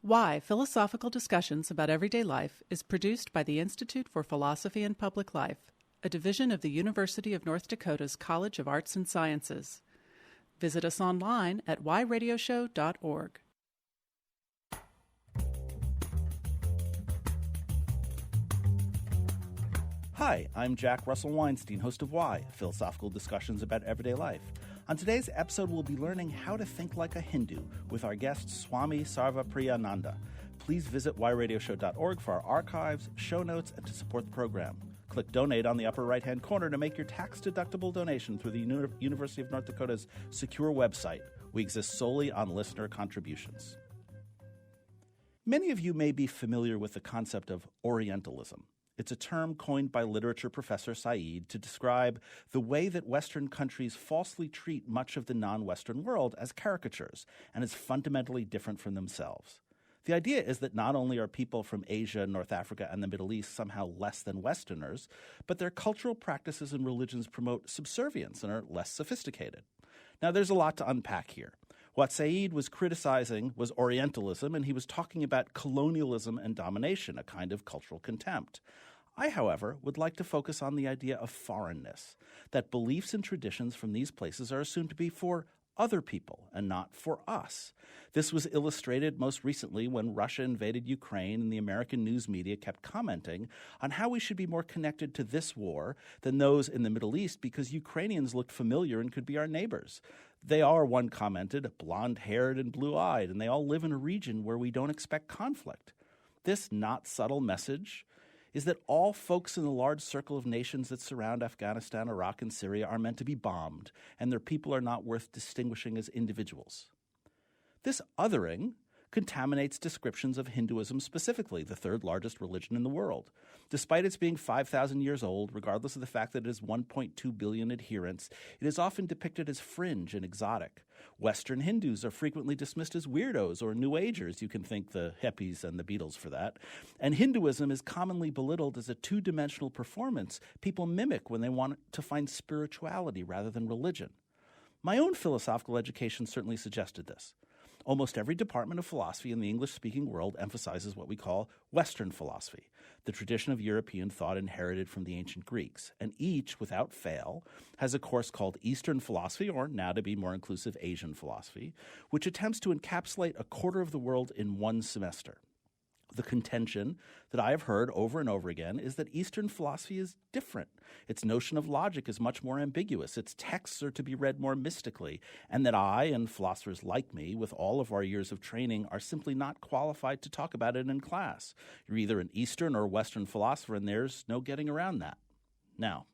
Why Philosophical Discussions About Everyday Life is produced by the Institute for Philosophy and Public Life, a division of the University of North Dakota's College of Arts and Sciences. Visit us online at whyradioshow.org. Hi, I'm Jack Russell Weinstein, host of Why, Philosophical Discussions About Everyday Life. On today's episode, we'll be learning how to think like a Hindu with our guest Swami Sarvapriyananda. Please visit whyradioshow.org for our archives, show notes, and to support the program. Click Donate on the upper right-hand corner to make your tax-deductible donation through the University of North Dakota's secure website. We exist solely on listener contributions. Many of you may be familiar with the concept of Orientalism. It's a term coined by literature professor Said to describe the way that Western countries falsely treat much of the non-Western world as caricatures and as fundamentally different from themselves. The idea is that not only are people from Asia, North Africa, and the Middle East somehow less than Westerners, but their cultural practices and religions promote subservience and are less sophisticated. Now, there's a lot to unpack here. What Said was criticizing was Orientalism, and he was talking about colonialism and domination, a kind of cultural contempt. I, however, would like to focus on the idea of foreignness, that beliefs and traditions from these places are assumed to be for other people and not for us. This was illustrated most recently when Russia invaded Ukraine and the American news media kept commenting on how we should be more connected to this war than those in the Middle East because Ukrainians looked familiar and could be our neighbors. They are, one commented, blonde-haired and blue-eyed, and they all live in a region where we don't expect conflict. This not subtle message is that all folks in the large circle of nations that surround Afghanistan, Iraq, and Syria are meant to be bombed, and their people are not worth distinguishing as individuals. This othering contaminates descriptions of Hinduism specifically, the third largest religion in the world. Despite its being 5,000 years old, regardless of the fact that it has 1.2 billion adherents, it is often depicted as fringe and exotic. Western Hindus are frequently dismissed as weirdos or New Agers. You can thank the hippies and the Beatles for that. And Hinduism is commonly belittled as a two-dimensional performance people mimic when they want to find spirituality rather than religion. My own philosophical education certainly suggested this. Almost every department of philosophy in the English-speaking world emphasizes what we call Western philosophy, the tradition of European thought inherited from the ancient Greeks. And each, without fail, has a course called Eastern philosophy, or now to be more inclusive, Asian philosophy, which attempts to encapsulate a quarter of the world in one semester. The contention that I have heard over and over again is that Eastern philosophy is different. Its notion of logic is much more ambiguous. Its texts are to be read more mystically, and that I and philosophers like me, with all of our years of training, are simply not qualified to talk about it in class. You're either an Eastern or Western philosopher, and there's no getting around that. Now,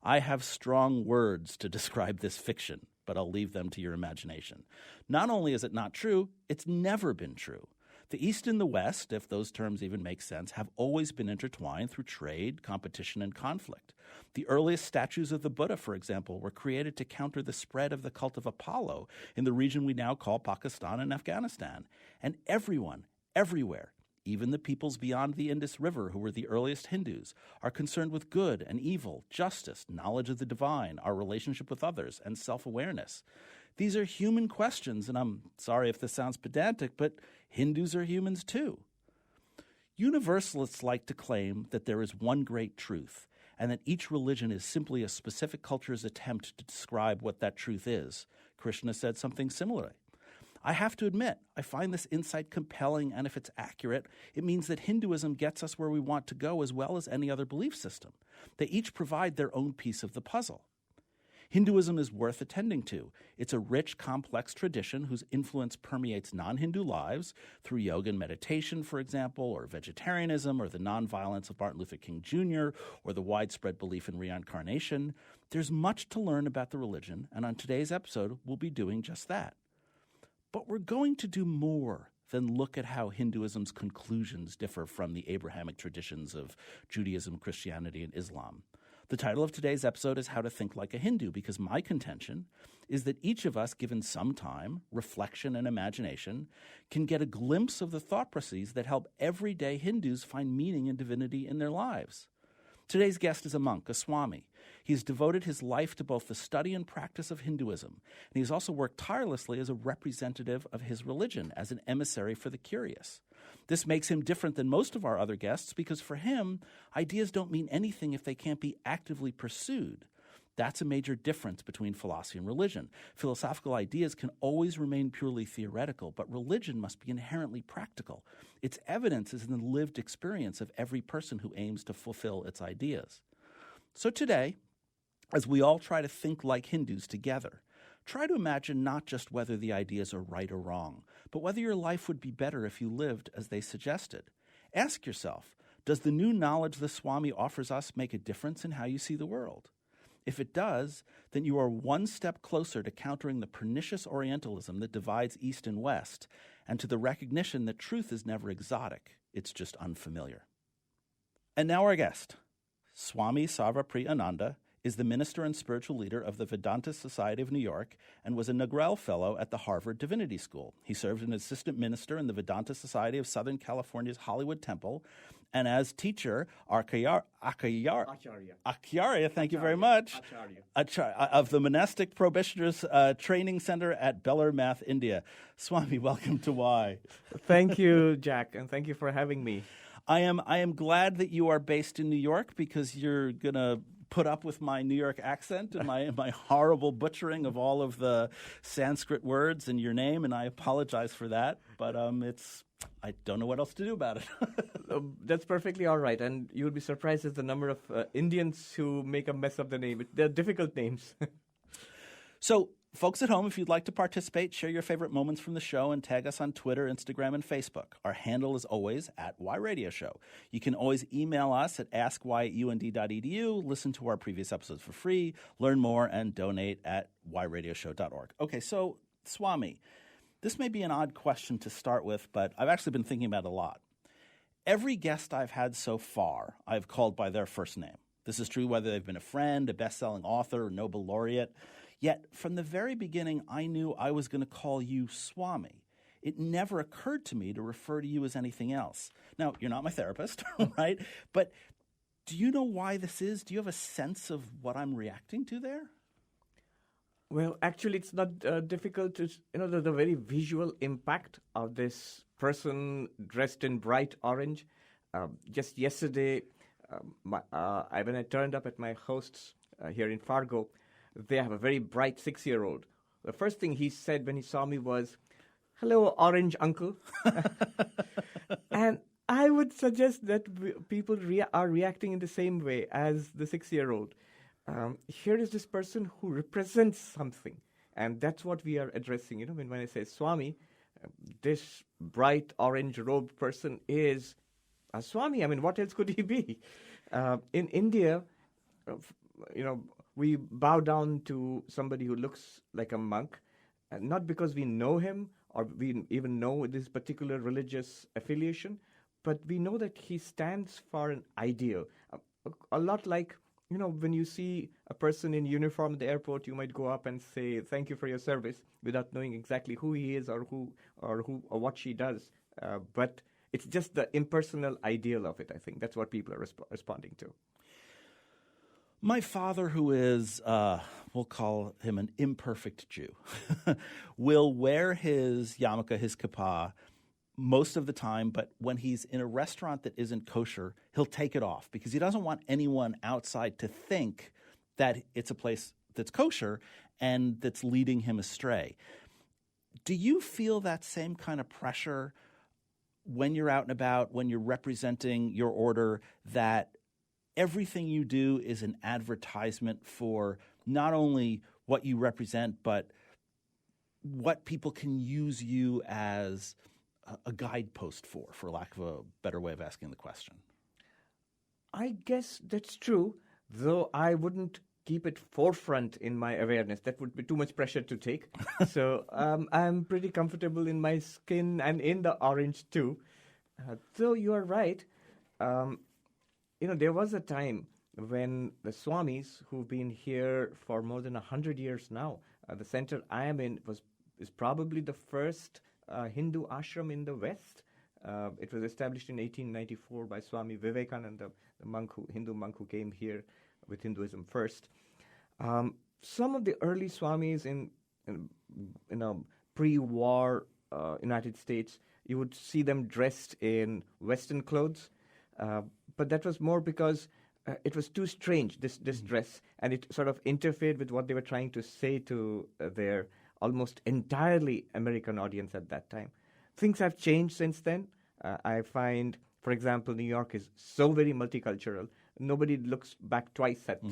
I have strong words to describe this fiction, but I'll leave them to your imagination. Not only is it not true, it's never been true. The East and the West, if those terms even make sense, have always been intertwined through trade, competition, and conflict. The earliest statues of the Buddha, for example, were created to counter the spread of the cult of Apollo in the region we now call Pakistan and Afghanistan. And everyone, everywhere, even the peoples beyond the Indus River who were the earliest Hindus, are concerned with good and evil, justice, knowledge of the divine, our relationship with others, and self-awareness. These are human questions, and I'm sorry if this sounds pedantic, but Hindus are humans too. Universalists like to claim that there is one great truth, and that each religion is simply a specific culture's attempt to describe what that truth is. Krishna said something similar. I have to admit, I find this insight compelling, and if it's accurate, it means that Hinduism gets us where we want to go as well as any other belief system. They each provide their own piece of the puzzle. Hinduism is worth attending to. It's a rich, complex tradition whose influence permeates non-Hindu lives through yoga and meditation, for example, or vegetarianism, or the nonviolence of Martin Luther King Jr., or the widespread belief in reincarnation. There's much to learn about the religion, and on today's episode, we'll be doing just that. But we're going to do more than look at how Hinduism's conclusions differ from the Abrahamic traditions of Judaism, Christianity, and Islam. The title of today's episode is How to Think Like a Hindu, because my contention is that each of us, given some time, reflection, and imagination, can get a glimpse of the thought processes that help everyday Hindus find meaning and divinity in their lives. Today's guest is a monk, a Swami. He's devoted his life to both the study and practice of Hinduism, and he's also worked tirelessly as a representative of his religion, as an emissary for the curious. This makes him different than most of our other guests because for him, ideas don't mean anything if they can't be actively pursued. That's a major difference between philosophy and religion. Philosophical ideas can always remain purely theoretical, but religion must be inherently practical. Its evidence is in the lived experience of every person who aims to fulfill its ideas. So today, as we all try to think like Hindus together, try to imagine not just whether the ideas are right or wrong, but whether your life would be better if you lived as they suggested. Ask yourself, does the new knowledge the Swami offers us make a difference in how you see the world? If it does, then you are one step closer to countering the pernicious Orientalism that divides East and West, and to the recognition that truth is never exotic, it's just unfamiliar. And now our guest. Swami Sarvapriyananda is the minister and spiritual leader of the Vedanta Society of New York and was a Nagrel Fellow at the Harvard Divinity School. He served as an assistant minister in the Vedanta Society of Southern California's Hollywood Temple, and as teacher, Acharya, thank you very much, of the Monastic Probationers Training Center at Bellarmith, India. Swami, welcome to Why. Thank you, Jack, and thank you for having me. I am glad that you are based in New York because you're going to put up with my New York accent and my horrible butchering of all of the Sanskrit words in your name, and I apologize for that, but I don't know what else to do about it. That's perfectly all right, and you would be surprised at the number of Indians who make a mess of the name. They're difficult names. So, folks at home, if you'd like to participate, share your favorite moments from the show and tag us on Twitter, Instagram, and Facebook. Our handle is always @YRadioShow. You can always email us at asky@und.edu, listen to our previous episodes for free, learn more, and donate at yradioshow.org. Okay, so, Swami, this may be an odd question to start with, but I've actually been thinking about it a lot. Every guest I've had so far, I've called by their first name. This is true whether they've been a friend, a best-selling author, or Nobel laureate. Yet, from the very beginning, I knew I was going to call you Swami. It never occurred to me to refer to you as anything else. Now, you're not my therapist, right? But do you know why this is? Do you have a sense of what I'm reacting to there? Well, actually, it's not difficult to, the very visual impact of this person dressed in bright orange. Just yesterday, when I turned up at my host's here in Fargo, they have a very bright 6-year-old. The first thing he said when he saw me was, "Hello, orange uncle." And I would suggest that people are reacting in the same way as the 6-year-old. Here is this person who represents something, and that's what we are addressing. When I say Swami, this bright orange robed person is a Swami. I mean, what else could he be? In India, we bow down to somebody who looks like a monk, not because we know him or we even know this particular religious affiliation, but we know that he stands for an ideal. A lot like, when you see a person in uniform at the airport, you might go up and say, "Thank you for your service," without knowing exactly who he is or what she does. But it's just the impersonal ideal of it, I think. That's what people are responding to. My father, who is, we'll call him an imperfect Jew, will wear his yarmulke, his kippah, most of the time, but when he's in a restaurant that isn't kosher, he'll take it off because he doesn't want anyone outside to think that it's a place that's kosher and that's leading him astray. Do you feel that same kind of pressure when you're out and about, when you're representing your order, that everything you do is an advertisement for not only what you represent, but what people can use you as a guidepost for lack of a better way of asking the question? I guess that's true, though I wouldn't keep it forefront in my awareness. That would be too much pressure to take. So I'm pretty comfortable in my skin and in the orange too. Though you are right, there was a time when the Swamis, who've been here for more than 100 years now, the center I am in is probably the first Hindu ashram in the West. It was established in 1894 by Swami Vivekananda, the Hindu monk who came here with Hinduism first. Some of the early Swamis in pre-war United States, you would see them dressed in Western clothes, but that was more because it was too strange, this dress, and it sort of interfered with what they were trying to say to their almost entirely American audience at that time. Things have changed since then. I find, for example, New York is so very multicultural. Nobody looks back twice at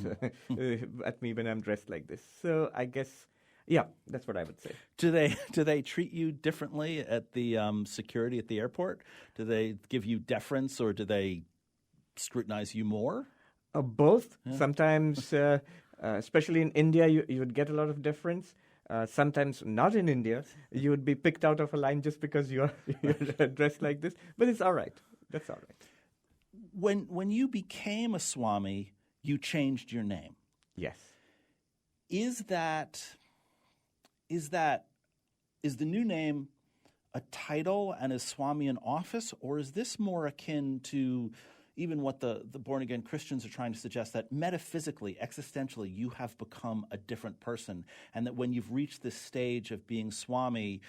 me when I'm dressed like this. So I guess, yeah, that's what I would say. Do they treat you differently at the security at the airport? Do they give you deference, or do they scrutinize you more? Both. Yeah. Sometimes, especially in India, you would get a lot of deference. Sometimes not in India, you would be picked out of a line just because you're dressed like this. But it's all right. That's all right. When you became a Swami, you changed your name. Yes. Is the new name a title, and is Swami an office, or is this more akin to even what the born-again Christians are trying to suggest, that metaphysically, existentially, you have become a different person, and that when you've reached this stage of being Swami,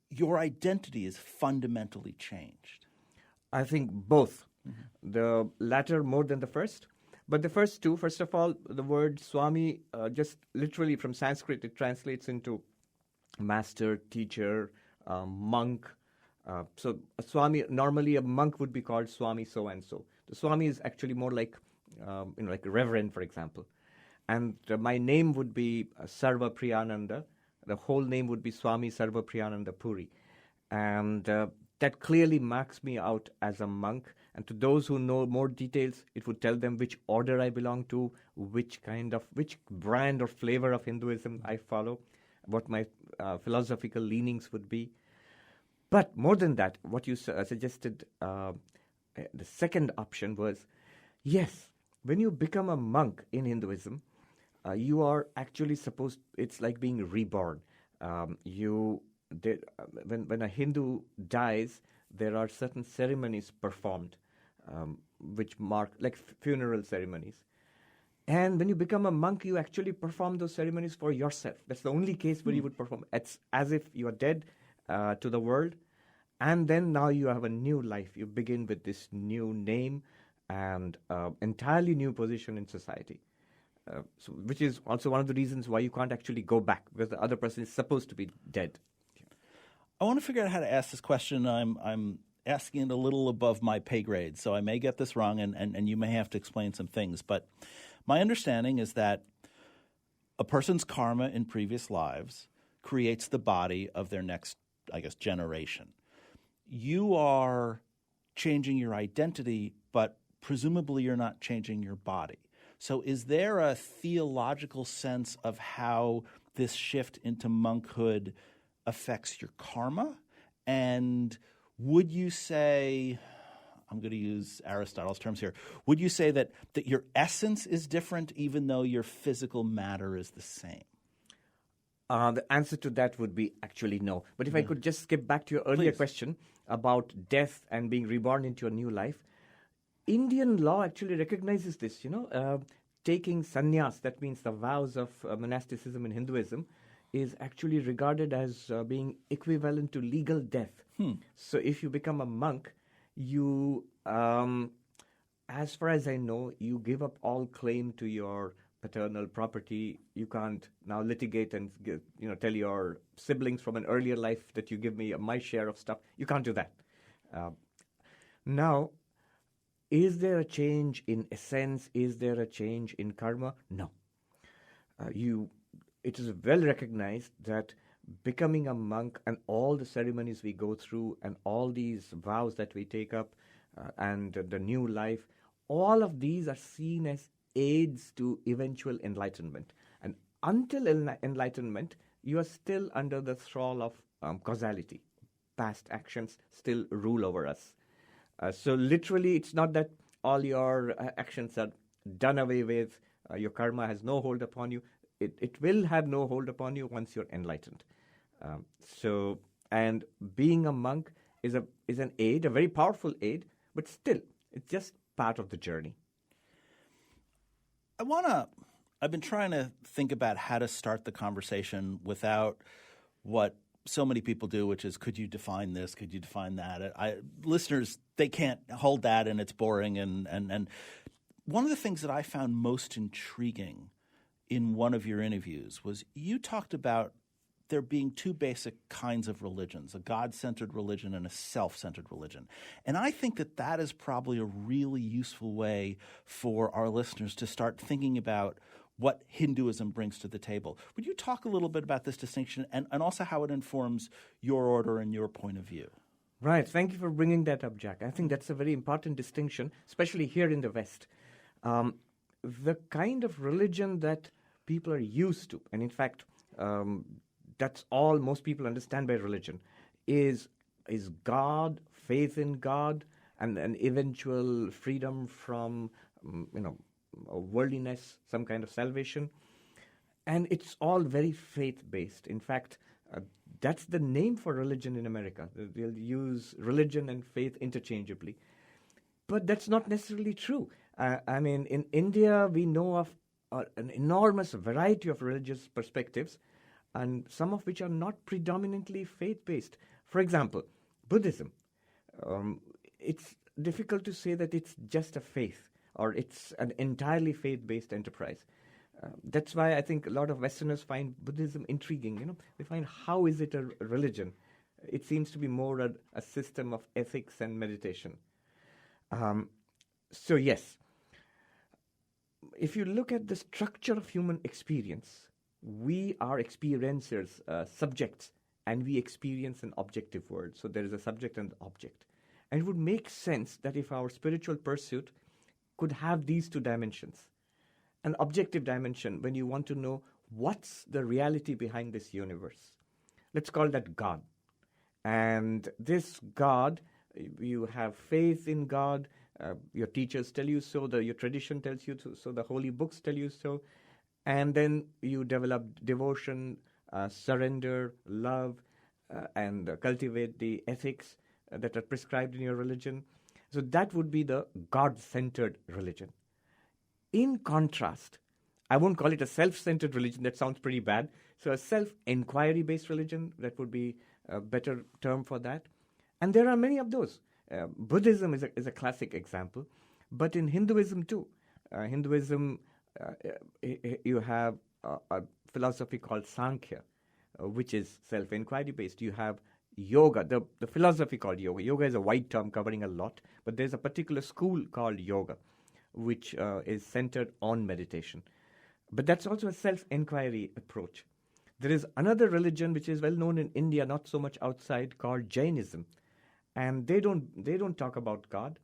your identity is fundamentally changed? I think both. Mm-hmm. The latter more than the first. But the first two, first of all, the word Swami, just literally from Sanskrit, it translates into master, teacher, monk. So a Swami, normally a monk would be called Swami so-and-so. The Swami is actually more like, like a reverend, for example. And my name would be Sarva Priyananda. The whole name would be Swami Sarva Priyananda Puri. And that clearly marks me out as a monk. And to those who know more details, it would tell them which order I belong to, which brand or flavor of Hinduism I follow, what my philosophical leanings would be. But more than that, what you suggested, the second option was, yes, when you become a monk in Hinduism, you are actually it's like being reborn. When a Hindu dies, there are certain ceremonies performed, which mark, like funeral ceremonies. And when you become a monk, you actually perform those ceremonies for yourself. That's the only case where you would perform. It's as if you are dead to the world. And then now you have a new life. You begin with this new name and entirely new position in society, which is also one of the reasons why you can't actually go back, because the other person is supposed to be dead. I want to figure out how to ask this question. I'm asking it a little above my pay grade, so I may get this wrong, and you may have to explain some things. But my understanding is that a person's karma in previous lives creates the body of their next, generation. You are changing your identity, but presumably you're not changing your body. So is there a theological sense of how this shift into monkhood affects your karma? And would you say, I'm going to use Aristotle's terms here, would you say that your essence is different even though your physical matter is the same? The answer to that would be actually no. But if I could just skip back to your earlier question about death and being reborn into a new life, Indian law actually recognizes this, taking sannyas, that means the vows of monasticism in Hinduism, is actually regarded as being equivalent to legal death. So if you become a monk, you, as far as I know, you give up all claim to your paternal property. You can't now litigate and tell your siblings from an earlier life that you give me my share of stuff. You can't do that. Now, is there a change in essence? Is there a change in karma? No. It is well recognized that becoming a monk and all the ceremonies we go through and all these vows that we take up and the new life, all of these are seen as aids to eventual enlightenment. And until enlightenment, you are still under the thrall of causality. Past actions still rule over us. So literally, it's not that all your actions are done away with. Your karma has no hold upon you. It will have no hold upon you once you're enlightened. And being a monk is an aid, a very powerful aid, but still, it's just part of the journey. I've been trying to think about how to start the conversation without what so many people do, which is, could you define this? Could you define that? Listeners, they can't hold that, and it's boring. And one of the things that I found most intriguing in one of your interviews was you talked about there being two basic kinds of religions, a God-centered religion and a self-centered religion. And I think that is probably a really useful way for our listeners to start thinking about what Hinduism brings to the table. Would you talk a little bit about this distinction and also how it informs your order and your point of view? Right. Thank you for bringing that up, Jack. I think that's a very important distinction, especially here in the West. The kind of religion that people are used to, and in fact, that's all most people understand by religion, is God, faith in God, and an eventual freedom from, worldliness, some kind of salvation. And it's all very faith-based. In fact, that's the name for religion in America. They'll use religion and faith interchangeably. But that's not necessarily true. In India, we know of an enormous variety of religious perspectives, and some of which are not predominantly faith-based. For example, Buddhism. It's difficult to say that it's just a faith or it's an entirely faith-based enterprise. That's why I think a lot of Westerners find Buddhism intriguing. They find, how is it a religion? It seems to be more a system of ethics and meditation. So yes, if you look at the structure of human experience, we are experiencers, subjects, and we experience an objective world. So there is a subject and object. And it would make sense that if our spiritual pursuit could have these two dimensions, an objective dimension when you want to know what's the reality behind this universe. Let's call that God. And this God, you have faith in God, your teachers tell you so, your tradition tells you so, the holy books tell you so, and then you develop devotion, surrender, love, and cultivate the ethics that are prescribed in your religion. So that would be the God-centered religion. In contrast, I won't call it a self-centered religion, that sounds pretty bad. So a self-inquiry-based religion, that would be a better term for that. And there are many of those. Buddhism is a classic example, but in Hinduism too. You have a philosophy called Sankhya, which is self-inquiry based. You have yoga, the philosophy called yoga. Yoga is a wide term covering a lot, but there's a particular school called yoga, which is centered on meditation. But that's also a self-inquiry approach. There is another religion which is well known in India, not so much outside, called Jainism. And they don't talk about God.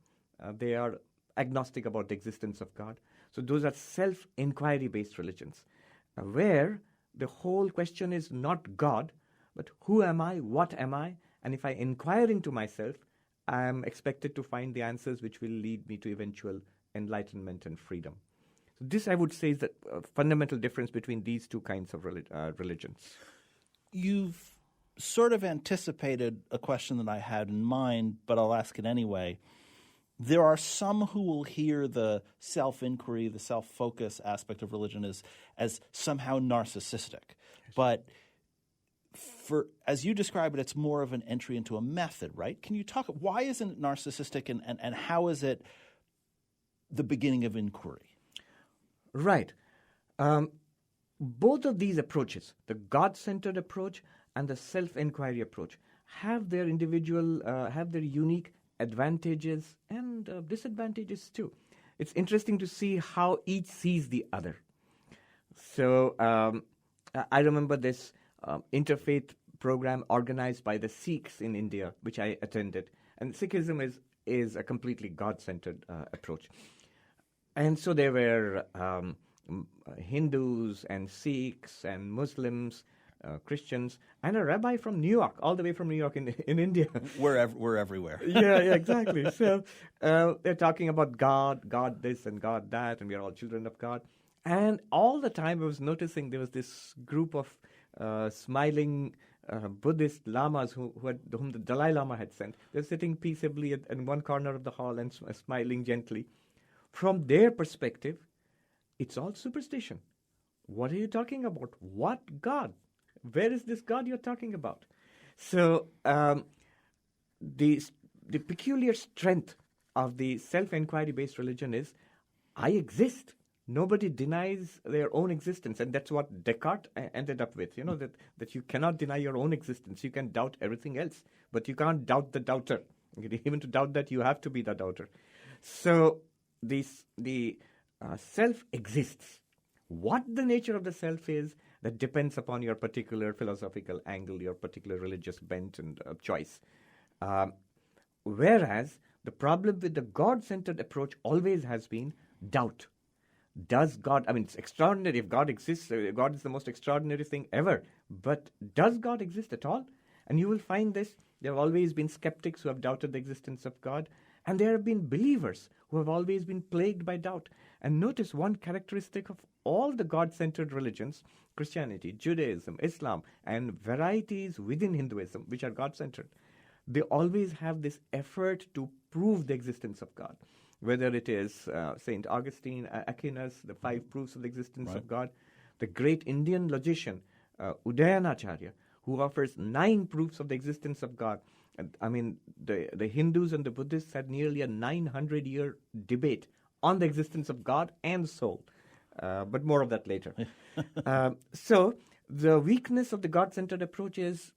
They are agnostic about the existence of God. So those are self-inquiry based religions, where the whole question is not God, but who am I, what am I? And if I inquire into myself, I am expected to find the answers which will lead me to eventual enlightenment and freedom. So this, I would say, is the fundamental difference between these two kinds of religions. You've sort of anticipated a question that I had in mind, but I'll ask it anyway. There are some who will hear the self-inquiry, the self-focus aspect of religion as somehow narcissistic. Yes. But as you describe it, it's more of an entry into a method, right? Can you talk, why isn't it narcissistic and how is it the beginning of inquiry? Right. Both of these approaches, the God-centered approach and the self-inquiry approach, have their unique advantages and disadvantages too. It's interesting to see how each sees the other. So I remember this interfaith program organized by the Sikhs in India, which I attended. And Sikhism is a completely God-centered approach. And so there were Hindus and Sikhs and Muslims, Christians, and a rabbi from New York, all the way from New York in India. We're everywhere. yeah, exactly. So they're talking about God this and God that, and we are all children of God. And all the time I was noticing there was this group of smiling Buddhist lamas whom the Dalai Lama had sent. They're sitting peaceably in one corner of the hall and smiling gently. From their perspective, it's all superstition. What are you talking about? What God? Where is this God you're talking about? So the peculiar strength of the self-inquiry based religion is, I exist. Nobody denies their own existence, and that's what Descartes ended up with. That you cannot deny your own existence. You can doubt everything else, but you can't doubt the doubter. Even to doubt that, you have to be the doubter. So the self exists. What the nature of the self is, that depends upon your particular philosophical angle, your particular religious bent and choice. Whereas the problem with the God-centered approach always has been doubt. Does God, it's extraordinary if God exists, God is the most extraordinary thing ever, but does God exist at all? And you will find this, there have always been skeptics who have doubted the existence of God, and there have been believers who have always been plagued by doubt. And notice one characteristic of all the God-centered religions, Christianity, Judaism, Islam, and varieties within Hinduism, which are God-centered, they always have this effort to prove the existence of God. Whether it is St. Augustine, Aquinas, the 5 proofs of the existence of God, the great Indian logician, Udayanacharya, who offers 9 proofs of the existence of God. The Hindus and the Buddhists had nearly a 900-year debate on the existence of God and soul. But more of that later. So the weakness of the God-centered approach is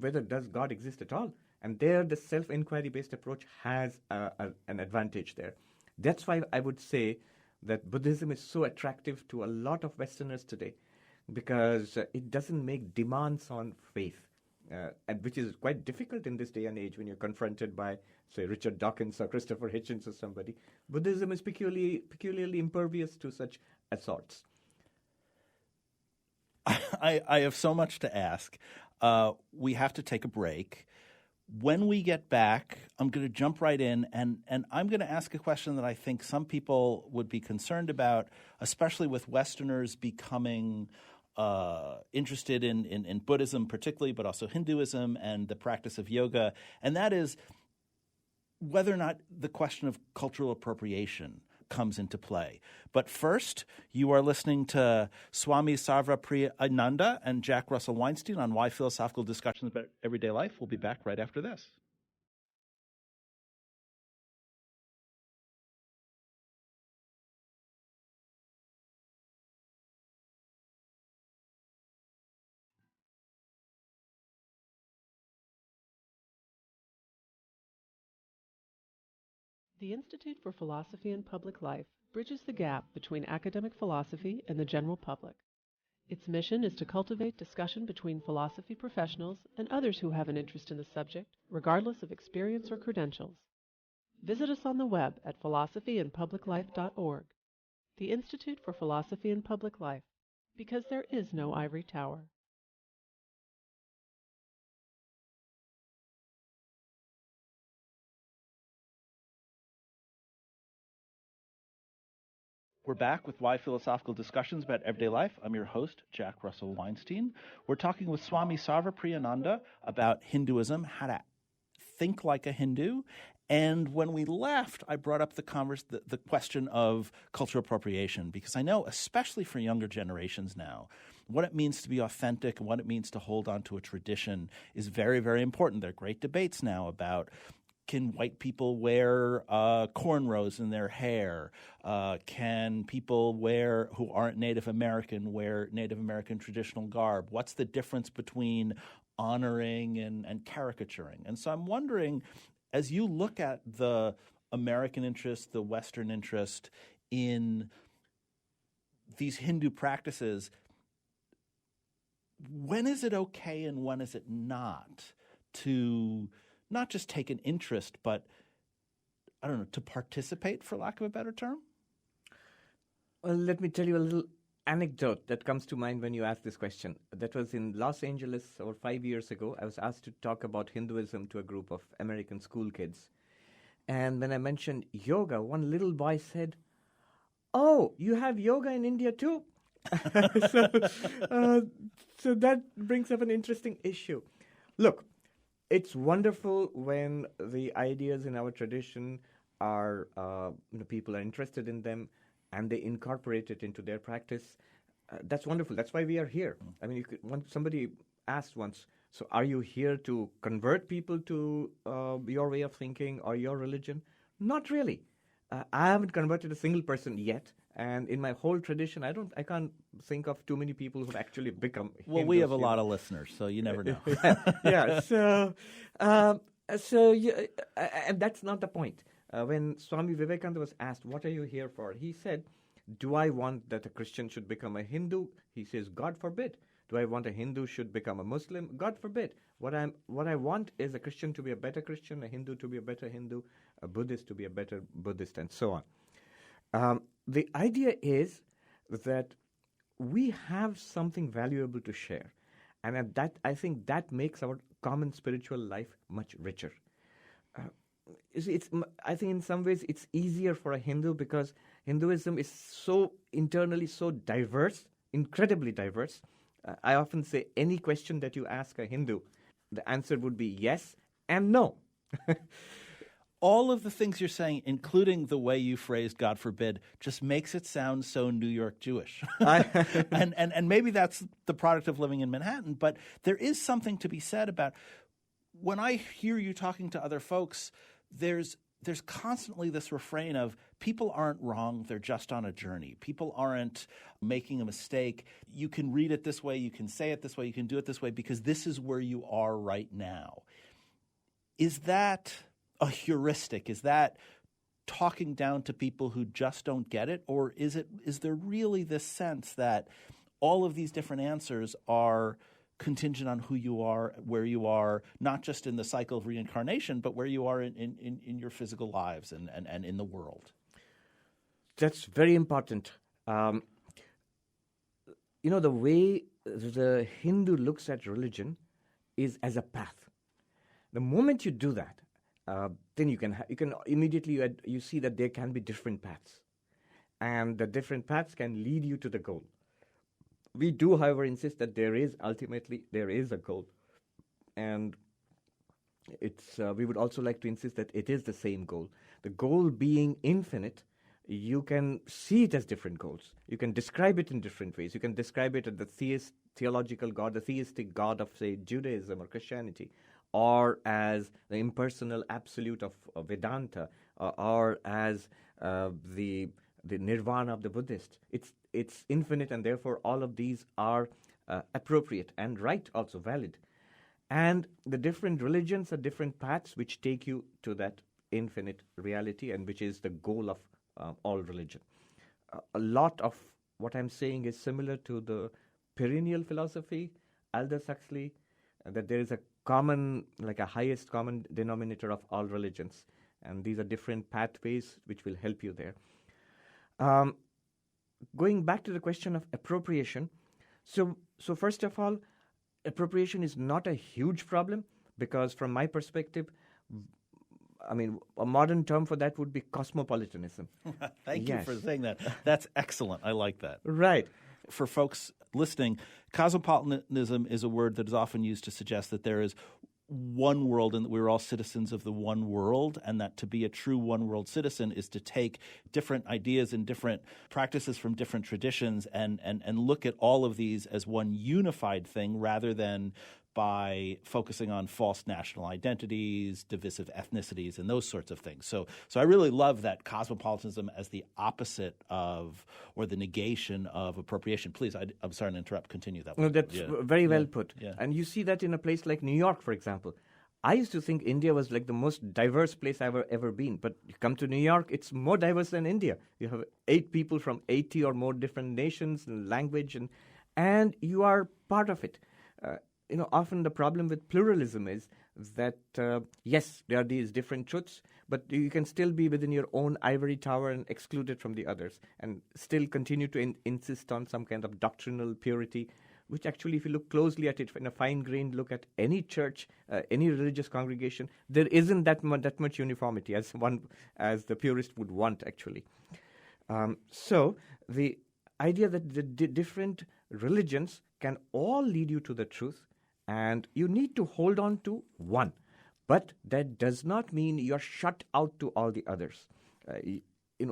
whether does God exist at all? And there the self-inquiry-based approach has an advantage there. That's why I would say that Buddhism is so attractive to a lot of Westerners today, because it doesn't make demands on faith, and which is quite difficult in this day and age when you're confronted by, say, Richard Dawkins or Christopher Hitchens or somebody. Buddhism is peculiarly impervious to such assaults. I have so much to ask. We have to take a break. When we get back, I'm going to jump right in, and I'm going to ask a question that I think some people would be concerned about, especially with Westerners becoming interested in Buddhism particularly, but also Hinduism and the practice of yoga, and that is whether or not the question of cultural appropriation comes into play. But first, you are listening to Swami Sarvapriyananda and Jack Russell Weinstein on Why Philosophical Discussions About Everyday Life. We'll be back right after this. The Institute for Philosophy and Public Life bridges the gap between academic philosophy and the general public. Its mission is to cultivate discussion between philosophy professionals and others who have an interest in the subject, regardless of experience or credentials. Visit us on the web at philosophyandpubliclife.org. The Institute for Philosophy and Public Life, because there is no ivory tower. We're back with Why Philosophical Discussions About Everyday Life. I'm your host, Jack Russell Weinstein. We're talking with Swami Sarvapriyananda about Hinduism, how to think like a Hindu. And when we left, I brought up the question of cultural appropriation, because I know, especially for younger generations now, what it means to be authentic and what it means to hold on to a tradition is very, very important. There are great debates now about, can white people wear cornrows in their hair? Can people who aren't Native American wear Native American traditional garb? What's the difference between honoring and caricaturing? And so I'm wondering, as you look at the American interest, the Western interest in these Hindu practices, when is it okay and when is it not to not just take an interest, but, I don't know, to participate, for lack of a better term? Well, let me tell you a little anecdote that comes to mind when you ask this question. That was in Los Angeles over 5 years ago. I was asked to talk about Hinduism to a group of American school kids. And when I mentioned yoga, one little boy said, "Oh, you have yoga in India too?" so, uh, so that brings up an interesting issue. Look, it's wonderful when the ideas in our tradition are, people are interested in them and they incorporate it into their practice. That's wonderful. That's why we are here. I mean, somebody asked once, so are you here to convert people to your way of thinking or your religion? Not really. I haven't converted a single person yet. And in my whole tradition, I can't think of too many people who've actually become Well, Hindus, we have a lot of listeners, so you never know. yeah. And that's not the point. When Swami Vivekananda was asked, "What are you here for?" he said, "Do I want that a Christian should become a Hindu?" He says, "God forbid." Do I want a Hindu should become a Muslim? God forbid. What I want is a Christian to be a better Christian, a Hindu to be a better Hindu, a Buddhist to be a better Buddhist, and so on. The idea is that we have something valuable to share, and I think that makes our common spiritual life much richer. I think in some ways it's easier for a Hindu because Hinduism is so internally so diverse, incredibly diverse. I often say any question that you ask a Hindu, the answer would be yes and no. All of the things you're saying, including the way you phrased "God forbid," just makes it sound so New York Jewish. and maybe that's the product of living in Manhattan, but there is something to be said about when I hear you talking to other folks, there's constantly this refrain of people aren't wrong, they're just on a journey. People aren't making a mistake. You can read it this way, you can say it this way, you can do it this way because this is where you are right now. Is that a heuristic? Is that talking down to people who just don't get it? Or is there really this sense that all of these different answers are contingent on who you are, where you are, not just in the cycle of reincarnation, but where you are in your physical lives and in the world? That's very important. The way the Hindu looks at religion is as a path. The moment you do that, then you can immediately you see that there can be different paths, and the different paths can lead you to the goal. We do, however, insist that there is a goal, and we would also like to insist that it is the same goal. The goal being infinite, you can see it as different goals. You can describe it in different ways. You can describe it as the theological God, the theistic God of, say, Judaism or Christianity, or as the impersonal absolute of Vedanta, or as the nirvana of the Buddhist. It's infinite, and therefore all of these are appropriate and right, also valid. And the different religions are different paths which take you to that infinite reality, and which is the goal of all religion. A lot of what I'm saying is similar to the perennial philosophy, Aldous Huxley, that there is a common, like a highest common denominator of all religions, and these are different pathways which will help you there. Going back to the question of appropriation, so first of all, appropriation is not a huge problem because from my perspective, I mean, a modern term for that would be cosmopolitanism. Thank you for saying that. That's excellent. I like that. Right. For folks listening, cosmopolitanism is a word that is often used to suggest that there is one world and that we're all citizens of the one world, and that to be a true one world citizen is to take different ideas and different practices from different traditions and look at all of these as one unified thing rather than by focusing on false national identities, divisive ethnicities, and those sorts of things. So I really love that cosmopolitanism as the opposite of or the negation of appropriation. Please, I'm sorry to interrupt. Continue that. No, that's very well put. Yeah. And you see that in a place like New York, for example. I used to think India was like the most diverse place I've ever been. But you come to New York, it's more diverse than India. You have 8 people from 80 or more different nations and language, and you are part of it. Often the problem with pluralism is that, yes, there are these different truths, but you can still be within your own ivory tower and excluded from the others, and still continue to insist on some kind of doctrinal purity, which actually, if you look closely at it, in a fine-grained look at any church, any religious congregation, there isn't that much uniformity as the purist would want, actually. So the idea that the different religions can all lead you to the truth, and you need to hold on to one. But that does not mean you're shut out to all the others.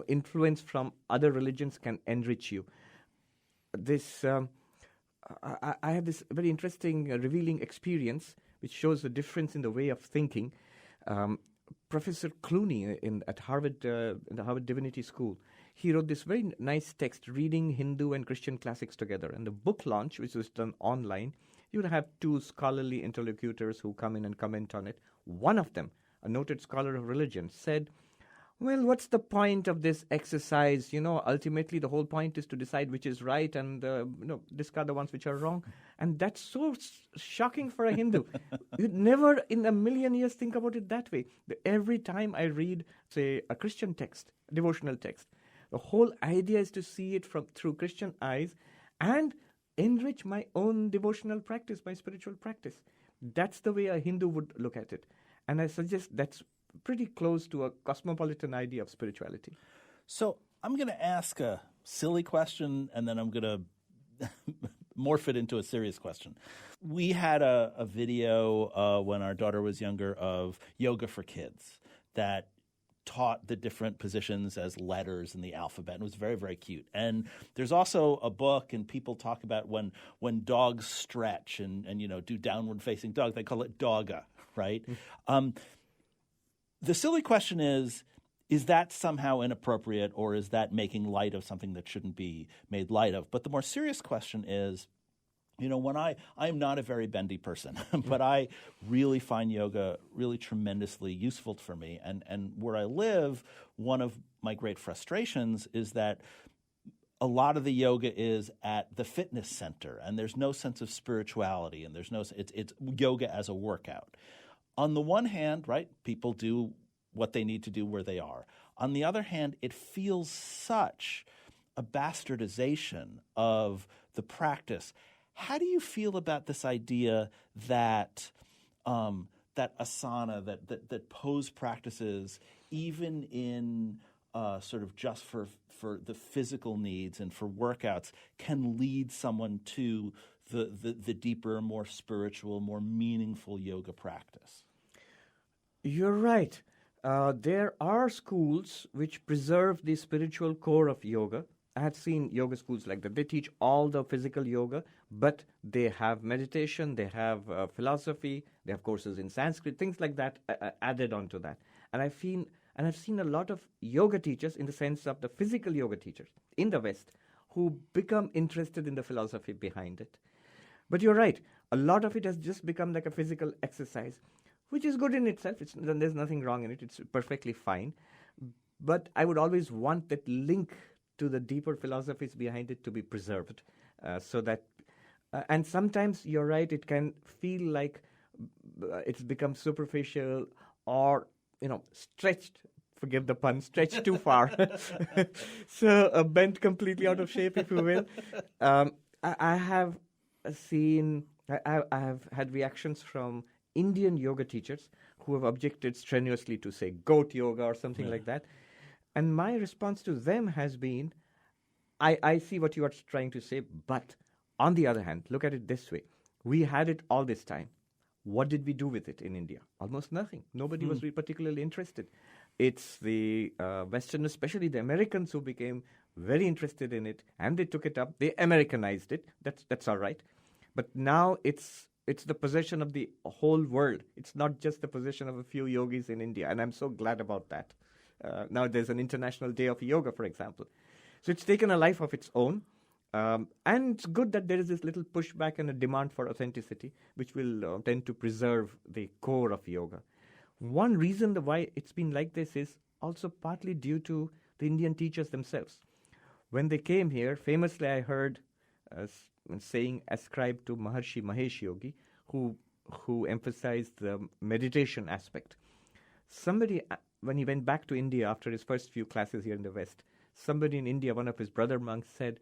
Influence from other religions can enrich you. I have this very interesting, revealing experience which shows the difference in the way of thinking. Professor Clooney at Harvard, in the Harvard Divinity School, he wrote this very nice text, Reading Hindu and Christian Classics Together. And the book launch, which was done online, you would have two scholarly interlocutors who come in and comment on it. One of them, a noted scholar of religion, said, well, what's the point of this exercise? Ultimately the whole point is to decide which is right and discard the ones which are wrong. And that's so shocking for a Hindu. You'd never in a million years think about it that way. Every time I read, say, a Christian text, devotional text, the whole idea is to see it through Christian eyes and enrich my own devotional practice, my spiritual practice. That's the way a Hindu would look at it. And I suggest that's pretty close to a cosmopolitan idea of spirituality. So I'm going to ask a silly question, and then I'm going to morph it into a serious question. We had a video when our daughter was younger of yoga for kids that taught the different positions as letters in the alphabet. And it was very, very cute. And there's also a book, and people talk about when dogs stretch and do downward-facing dog. They call it dogga, right? The silly question is that somehow inappropriate, or is that making light of something that shouldn't be made light of? But the more serious question is, when I'm not a very bendy person, but I really find yoga really tremendously useful for me. And where I live, one of my great frustrations is that a lot of the yoga is at the fitness center, and there's no sense of spirituality, and it's yoga as a workout. On the one hand, right, people do what they need to do where they are. On the other hand, it feels such a bastardization of the practice. How do you feel about this idea that that asana, that pose practices, even in sort of just for the physical needs and for workouts, can lead someone to the deeper, more spiritual, more meaningful yoga practice? You're right. There are schools which preserve the spiritual core of yoga. I have seen yoga schools like that. They teach all the physical yoga, but they have meditation, they have philosophy, they have courses in Sanskrit, things like that added onto that. And I've seen a lot of yoga teachers, in the sense of the physical yoga teachers in the West, who become interested in the philosophy behind it. But you're right, a lot of it has just become like a physical exercise, which is good in itself. There's nothing wrong in it. It's perfectly fine. But I would always want that link to the deeper philosophies behind it to be preserved, so that and sometimes you're right, it can feel like it's become superficial or stretched, forgive the pun, stretched too far. So bent completely out of shape, if you will. I have had reactions from Indian yoga teachers who have objected strenuously to, say, goat yoga or something like that. And my response to them has been, I see what you are trying to say, but on the other hand, look at it this way. We had it all this time. What did we do with it in India? Almost nothing. Nobody was particularly interested. It's the Westerners, especially the Americans, who became very interested in it, and they took it up. They Americanized it. That's all right. But now it's the possession of the whole world. It's not just the possession of a few yogis in India, and I'm so glad about that. Now there's an International Day of Yoga, for example. So it's taken a life of its own. And it's good that there is this little pushback and a demand for authenticity, which will tend to preserve the core of yoga. One reason why it's been like this is also partly due to the Indian teachers themselves. When they came here, famously I heard a saying ascribed to Maharshi Mahesh Yogi, who emphasized the meditation aspect. Somebody, when he went back to India after his first few classes here in the West, somebody in India, one of his brother monks, said,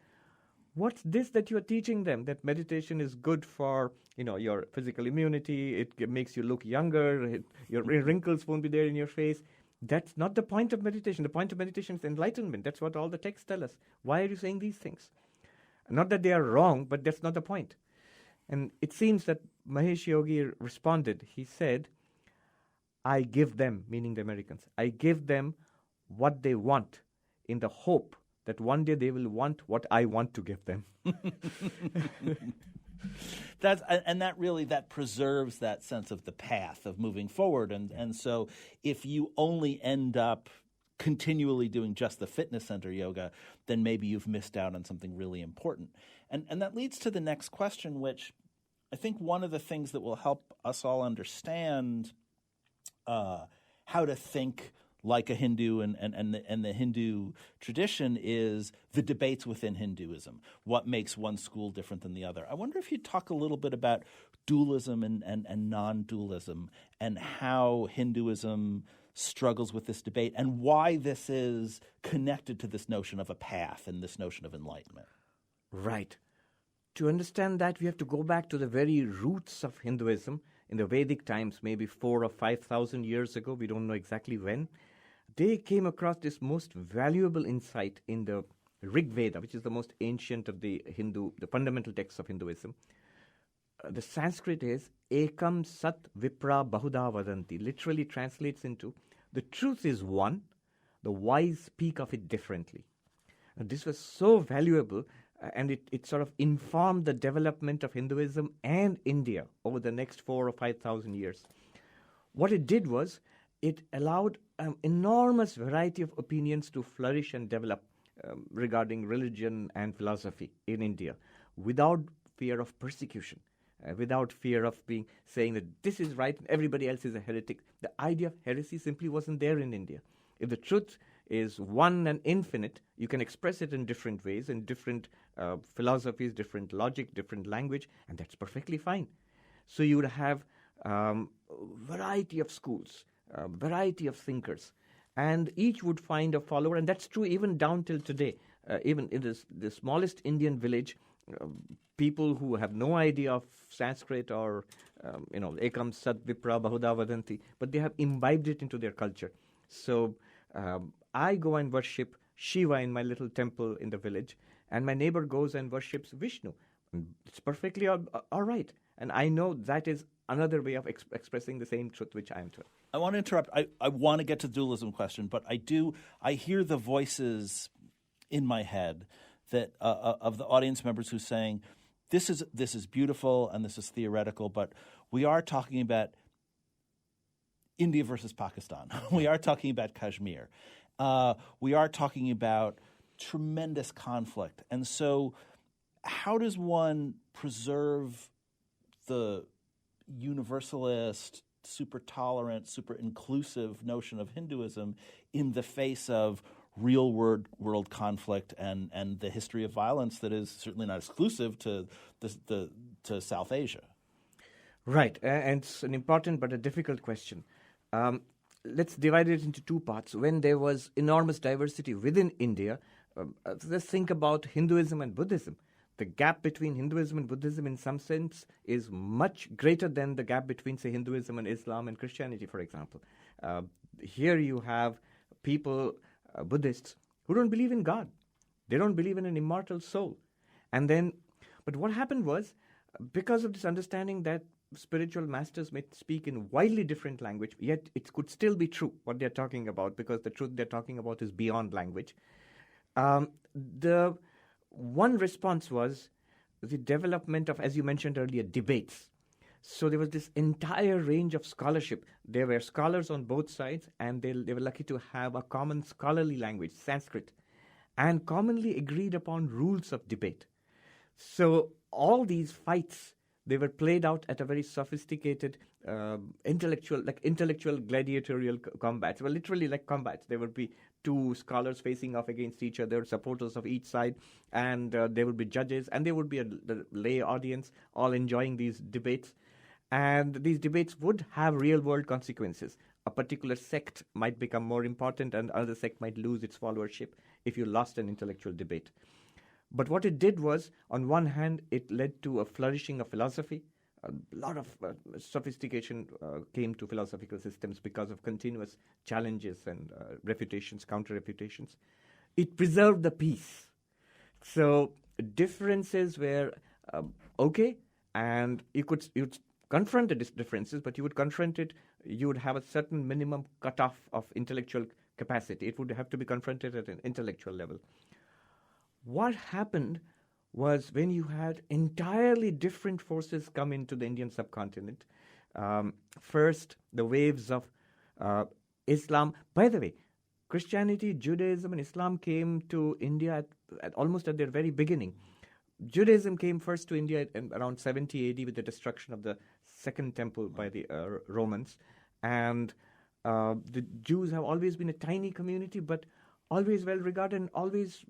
"What's this that you're teaching them, that meditation is good for, your physical immunity, it makes you look younger, your wrinkles won't be there in your face." That's not the point of meditation. The point of meditation is enlightenment. That's what all the texts tell us. Why are you saying these things? Not that they are wrong, but that's not the point. And it seems that Mahesh Yogi responded. He said, I give them, meaning the Americans, I give them what they want in the hope that one day they will want what I want to give them. That preserves that sense of the path of moving forward. And so if you only end up continually doing just the fitness center yoga, then maybe you've missed out on something really important. And that leads to the next question, which I think one of the things that will help us all understand how to think like a Hindu and the Hindu tradition is the debates within Hinduism. What makes one school different than the other? I wonder if you'd talk a little bit about dualism and non-dualism and how Hinduism struggles with this debate and why this is connected to this notion of a path and this notion of enlightenment. Right. To understand that, we have to go back to the very roots of Hinduism in the Vedic times, maybe 4,000 or 5,000 years ago. We don't know exactly when. They came across this most valuable insight in the Rig Veda, which is the most ancient of the fundamental texts of Hinduism. The Sanskrit is Ekam Sat Vipra Bahuda Vadanti, literally translates into the truth is one, the wise speak of it differently. And this was so valuable, and it sort of informed the development of Hinduism and India over the next 4,000 or 5,000 years. What it did was it allowed an enormous variety of opinions to flourish and develop regarding religion and philosophy in India without fear of persecution, without fear of saying that this is right and everybody else is a heretic. The idea of heresy simply wasn't there in India. If the truth is one and infinite, you can express it in different ways, in different philosophies, different logic, different language, and that's perfectly fine. So you would have variety of schools, variety of thinkers, and each would find a follower, and that's true even down till today. Even in the smallest Indian village, people who have no idea of Sanskrit or, Ekam Sat Vipra Bahuda Vadanti, but they have imbibed it into their culture. So I go and worship Shiva in my little temple in the village, and my neighbor goes and worships Vishnu. It's perfectly all right. And I know that is another way of expressing the same truth which I am to. I want to interrupt. I want to get to the dualism question, but I hear the voices in my head that of the audience members who are saying, this is beautiful and this is theoretical, but we are talking about India versus Pakistan. We are talking about Kashmir. We are talking about tremendous conflict. And so how does one preserve the universalist, super tolerant, super inclusive notion of Hinduism in the face of real world conflict and the history of violence that is certainly not exclusive to South Asia? Right, and it's an important but a difficult question. Let's divide it into two parts. When there was enormous diversity within India, let's think about Hinduism and Buddhism. The gap between Hinduism and Buddhism in some sense is much greater than the gap between, say, Hinduism and Islam and Christianity, for example. Here you have people, Buddhists, who don't believe in God. They don't believe in an immortal soul. But what happened was, because of this understanding that spiritual masters may speak in widely different language, yet it could still be true what they're talking about, because the truth they're talking about is beyond language. The one response was the development of, as you mentioned earlier, debates. So there was this entire range of scholarship. There were scholars on both sides, and they were lucky to have a common scholarly language, Sanskrit, and commonly agreed upon rules of debate. So all these fights, they were played out at a very sophisticated, intellectual gladiatorial combats. Well, literally like combats. There would be two scholars facing off against each other, supporters of each side, and there would be judges, and there would be the lay audience all enjoying these debates. And these debates would have real-world consequences. A particular sect might become more important, and another sect might lose its followership if you lost an intellectual debate. But what it did was, on one hand, it led to a flourishing of philosophy. A lot of sophistication came to philosophical systems because of continuous challenges and refutations, counter-refutations. It preserved the peace. So differences were okay, and you'd confront the differences, but you would confront it. You would have a certain minimum cutoff of intellectual capacity. It would have to be confronted at an intellectual level. What happened was when you had entirely different forces come into the Indian subcontinent. First, the waves of Islam. By the way, Christianity, Judaism, and Islam came to India almost at their very beginning. Judaism came first to India around 70 AD with the destruction of the Second Temple by the Romans. And the Jews have always been a tiny community, but always well regarded and always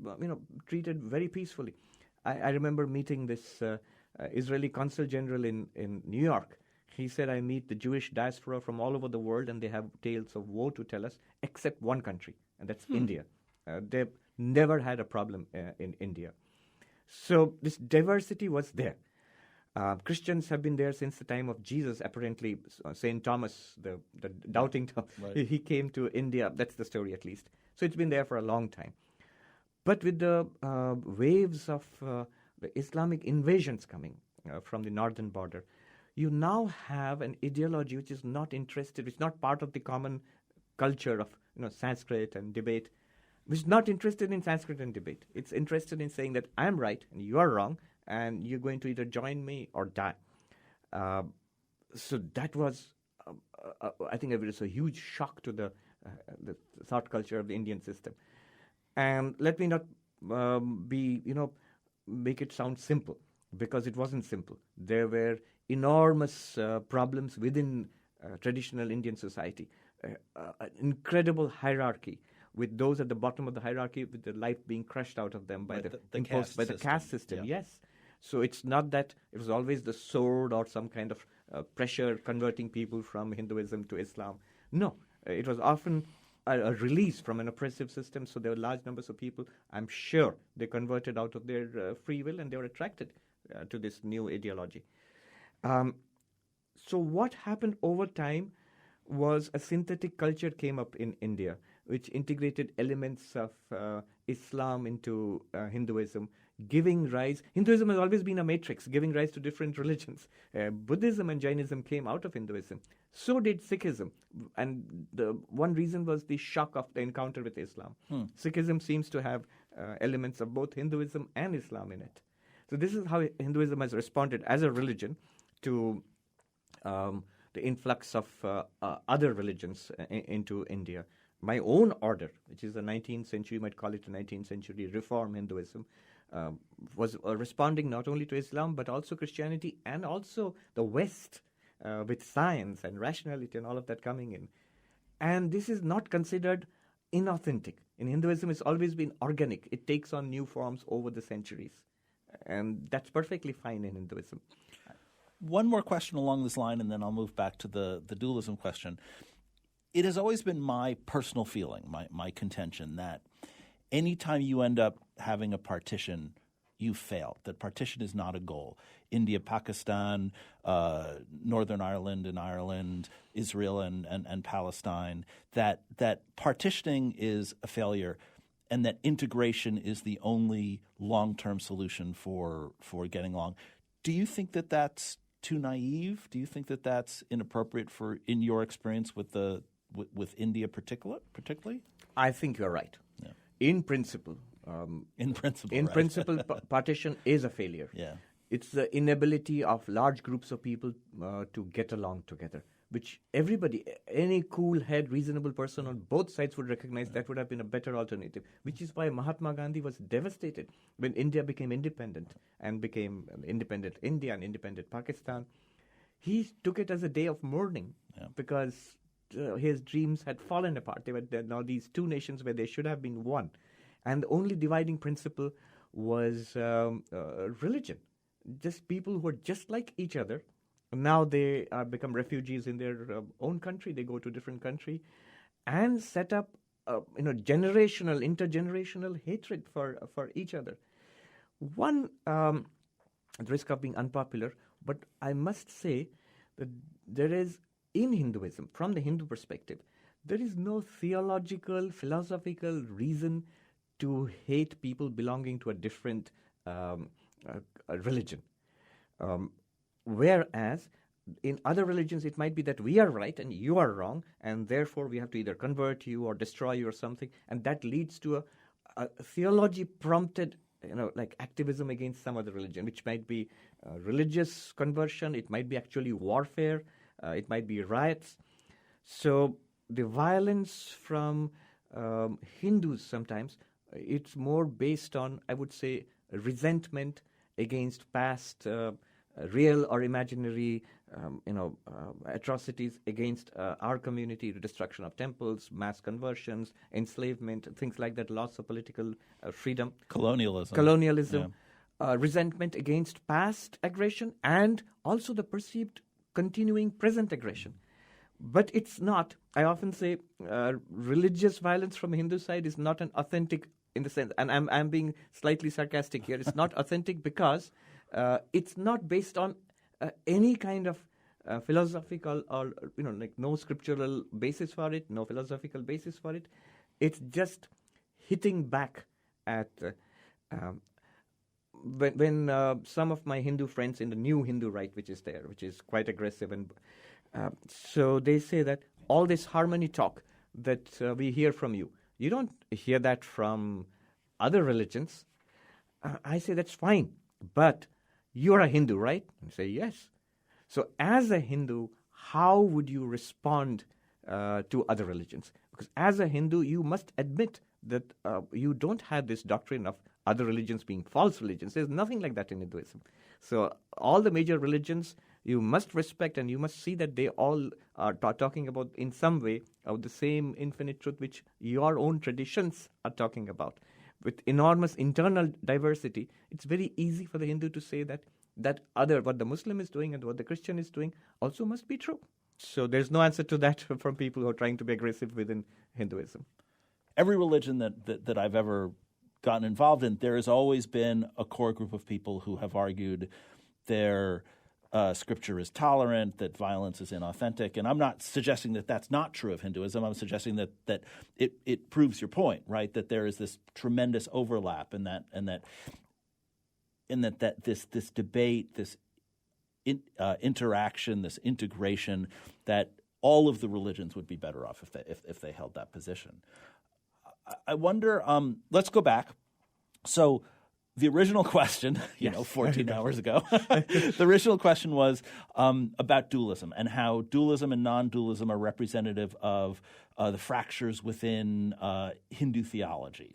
treated very peacefully. I remember meeting this Israeli consul general in New York. He said, I meet the Jewish diaspora from all over the world, and they have tales of woe to tell us, except one country, and that's India. They've never had a problem in India. So this diversity was there. Christians have been there since the time of Jesus. Apparently, St. Thomas, the doubting Thomas, Right. he came to India. That's the story, at least. So it's been there for a long time. But with the waves of the Islamic invasions coming from the northern border, you now have an ideology which is not interested, which is not part of the common culture of Sanskrit and debate, which is not interested in Sanskrit and debate. It's interested in saying that I'm right and you are wrong, and you're going to either join me or die. So that was, I think, it was a huge shock to the thought culture of the Indian system. And let me not make it sound simple, because it wasn't simple. There were enormous problems within traditional Indian society, an incredible hierarchy, with those at the bottom of the hierarchy with the life being crushed out of them by imposed by the caste system. Yeah. Yes. So it's not that it was always the sword or some kind of pressure converting people from Hinduism to Islam. No, it was often a release from an oppressive system. So there were large numbers of people, I'm sure, they converted out of their free will, and they were attracted to this new ideology. So what happened over time was a synthetic culture came up in India, which integrated elements of Islam into Hinduism, giving rise. Hinduism has always been a matrix, giving rise to different religions. Buddhism and Jainism came out of Hinduism. So did Sikhism. And the one reason was the shock of the encounter with Islam. Sikhism seems to have elements of both Hinduism and Islam in it. So this is how Hinduism has responded as a religion to the influx of other religions into India. My own order, which is the 19th century, you might call it the 19th century reform Hinduism, was responding not only to Islam, but also Christianity and also the West with science and rationality and all of that coming in. And this is not considered inauthentic. In Hinduism, it's always been organic. It takes on new forms over the centuries. And that's perfectly fine in Hinduism. One more question along this line, and then I'll move back to the dualism question. It has always been my personal feeling, my contention, that anytime you end up having a partition, you fail, that partition is not a goal. India, Pakistan, Northern Ireland and Ireland, Israel and Palestine, that partitioning is a failure, and that integration is the only long-term solution for getting along. Do you think that that's too naive? Do you think that that's inappropriate in your experience with India particularly? I think you're right. Yeah. In principle. Partition is a failure. Yeah. It's the inability of large groups of people to get along together, which everybody, any cool head, reasonable person on both sides would recognize that would have been a better alternative, which is why Mahatma Gandhi was devastated when India became independent and became independent India and independent Pakistan. He took it as a day of mourning because his dreams had fallen apart. There were now these two nations where they should have been one. And the only dividing principle was religion. Just people who are just like each other. Now they become refugees in their own country. They go to a different country and set up intergenerational hatred for each other. One, at the risk of being unpopular, but I must say that there is, in Hinduism, from the Hindu perspective, there is no theological, philosophical reason to hate people belonging to a different religion. Whereas in other religions, it might be that we are right and you are wrong, and therefore we have to either convert you or destroy you or something, and that leads to a theology-prompted, like activism against some other religion, which might be religious conversion, it might be actually warfare, it might be riots. So the violence from Hindus sometimes, it's more based on, I would say, resentment against past real or imaginary atrocities against our community, the destruction of temples, mass conversions, enslavement, things like that, loss of political freedom. Colonialism. Yeah. Resentment against past aggression, and also the perceived continuing present aggression. But it's not, I often say, religious violence from the Hindu side is not an authentic, in the sense, and I'm being slightly sarcastic here, it's not authentic because it's not based on any kind of philosophical or, like no scriptural basis for it, no philosophical basis for it. It's just hitting back at when some of my Hindu friends in the new Hindu right, which is there, which is quite aggressive, and so they say that all this harmony talk that we hear from you, you don't hear that from other religions. I say that's fine, but you're a Hindu, right? And say yes. So as a Hindu, how would you respond to other religions? Because as a Hindu, you must admit that you don't have this doctrine of other religions being false religions. There's nothing like that in Hinduism. So all the major religions you must respect, and you must see that they all are talking about, in some way, of the same infinite truth which your own traditions are talking about. With enormous internal diversity, it's very easy for the Hindu to say that other, what the Muslim is doing and what the Christian is doing, also must be true. So there's no answer to that from people who are trying to be aggressive within Hinduism. Every religion that I've ever gotten involved in, there has always been a core group of people who have argued their scripture is tolerant, that violence is inauthentic. And I'm not suggesting that that's not true of Hinduism. I'm suggesting that it proves your point, right? That there is this tremendous overlap in that this debate, this interaction, this integration, that all of the religions would be better off if they held that position. I wonder. Let's go back. So the original question, 14 hours ago, the original question was about dualism and how dualism and non-dualism are representative of the fractures within Hindu theology.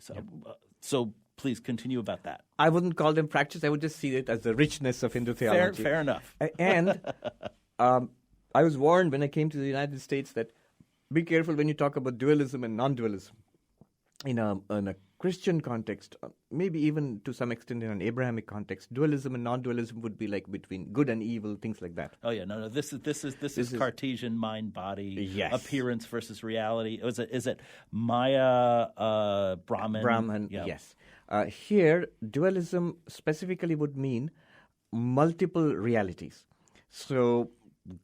So please continue about that. I wouldn't call them fractures. I would just see it as the richness of Hindu theology. Fair enough. And I was warned when I came to the United States that be careful when you talk about dualism and non-dualism. In a Christian context, maybe even to some extent in an Abrahamic context, dualism and non-dualism would be like between good and evil, things like that. Oh yeah, no. This is Cartesian mind-body, yes. Appearance versus reality. Is it Maya, Brahman? Brahman, yeah. Yes. Here, dualism specifically would mean multiple realities. So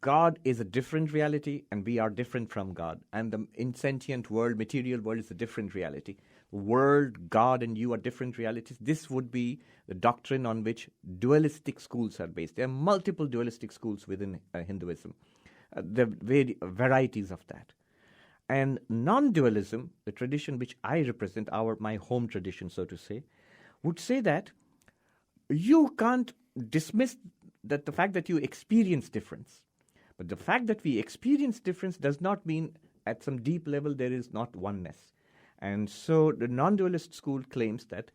God is a different reality, and we are different from God. And the insentient world, material world, is a different reality. World, God, and you are different realities. This would be the doctrine on which dualistic schools are based. There are multiple dualistic schools within Hinduism. There are varieties of that. And non-dualism, the tradition which I represent, my home tradition, so to say, would say that you can't dismiss that the fact that you experience difference. But the fact that we experience difference does not mean at some deep level there is not oneness. And so the non-dualist school claims that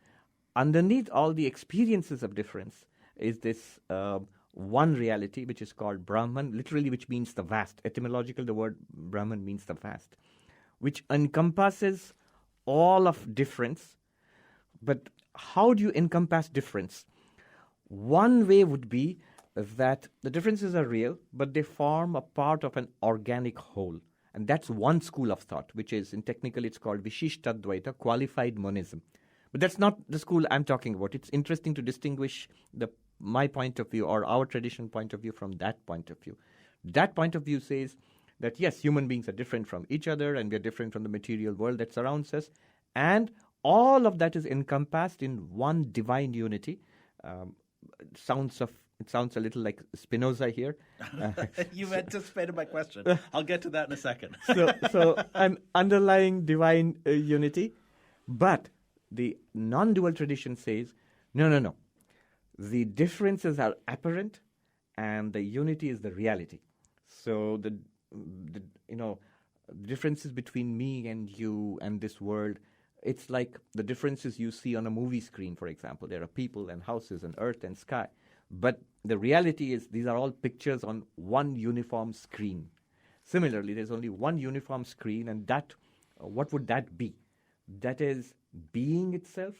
underneath all the experiences of difference is this one reality, which is called Brahman, literally which means the vast. Etymological, the word Brahman means the vast, which encompasses all of difference. But how do you encompass difference? One way would be that the differences are real, but they form a part of an organic whole. And that's one school of thought, which is, in technical, it's called Vishishtadvaita, qualified monism. But that's not the school I'm talking about. It's interesting to distinguish my point of view or our tradition point of view from that point of view. That point of view says that, yes, human beings are different from each other, and we are different from the material world that surrounds us. And all of that is encompassed in one divine unity, It sounds a little like Spinoza here. You've anticipated my question. I'll get to that in a second. So an underlying divine unity, but the non-dual tradition says, no. The differences are apparent, and the unity is the reality. So the differences between me and you and this world, it's like the differences you see on a movie screen, for example. There are people and houses and earth and sky. But the reality is these are all pictures on one uniform screen. Similarly, there's only one uniform screen, and that, what would that be? That is being itself.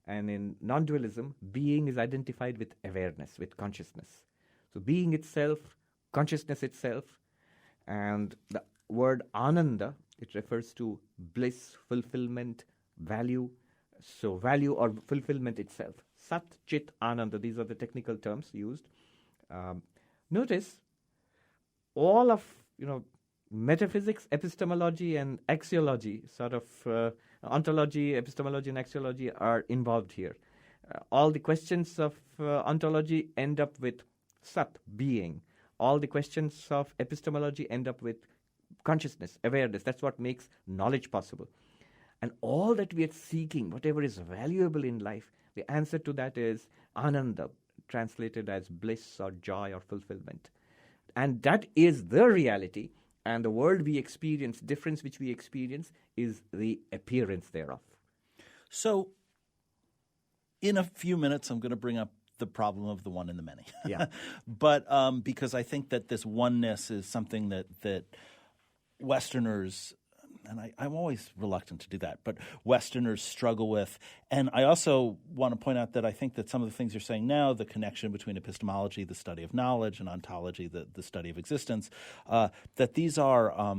And in non-dualism, being is identified with awareness, with consciousness. So being itself, consciousness itself, and the word ananda, it refers to bliss, fulfillment, value. So value or fulfillment itself. Sat, Chit, Ananda, these are the technical terms used. Notice all of, metaphysics, epistemology, and axiology, sort of ontology, epistemology, and axiology are involved here. All the questions of ontology end up with Sat, being. All the questions of epistemology end up with consciousness, awareness. That's what makes knowledge possible. And all that we are seeking, whatever is valuable in life, the answer to that is Ananda, translated as bliss or joy or fulfillment. And that is the reality, and the world we experience, difference which we experience, is the appearance thereof. So in a few minutes, I'm going to bring up the problem of the one and the many. Yeah. But because I think that this oneness is something that Westerners, and I'm always reluctant to do that, but Westerners struggle with. And I also want to point out that I think that some of the things you're saying now, the connection between epistemology, the study of knowledge, and ontology, the study of existence, that these are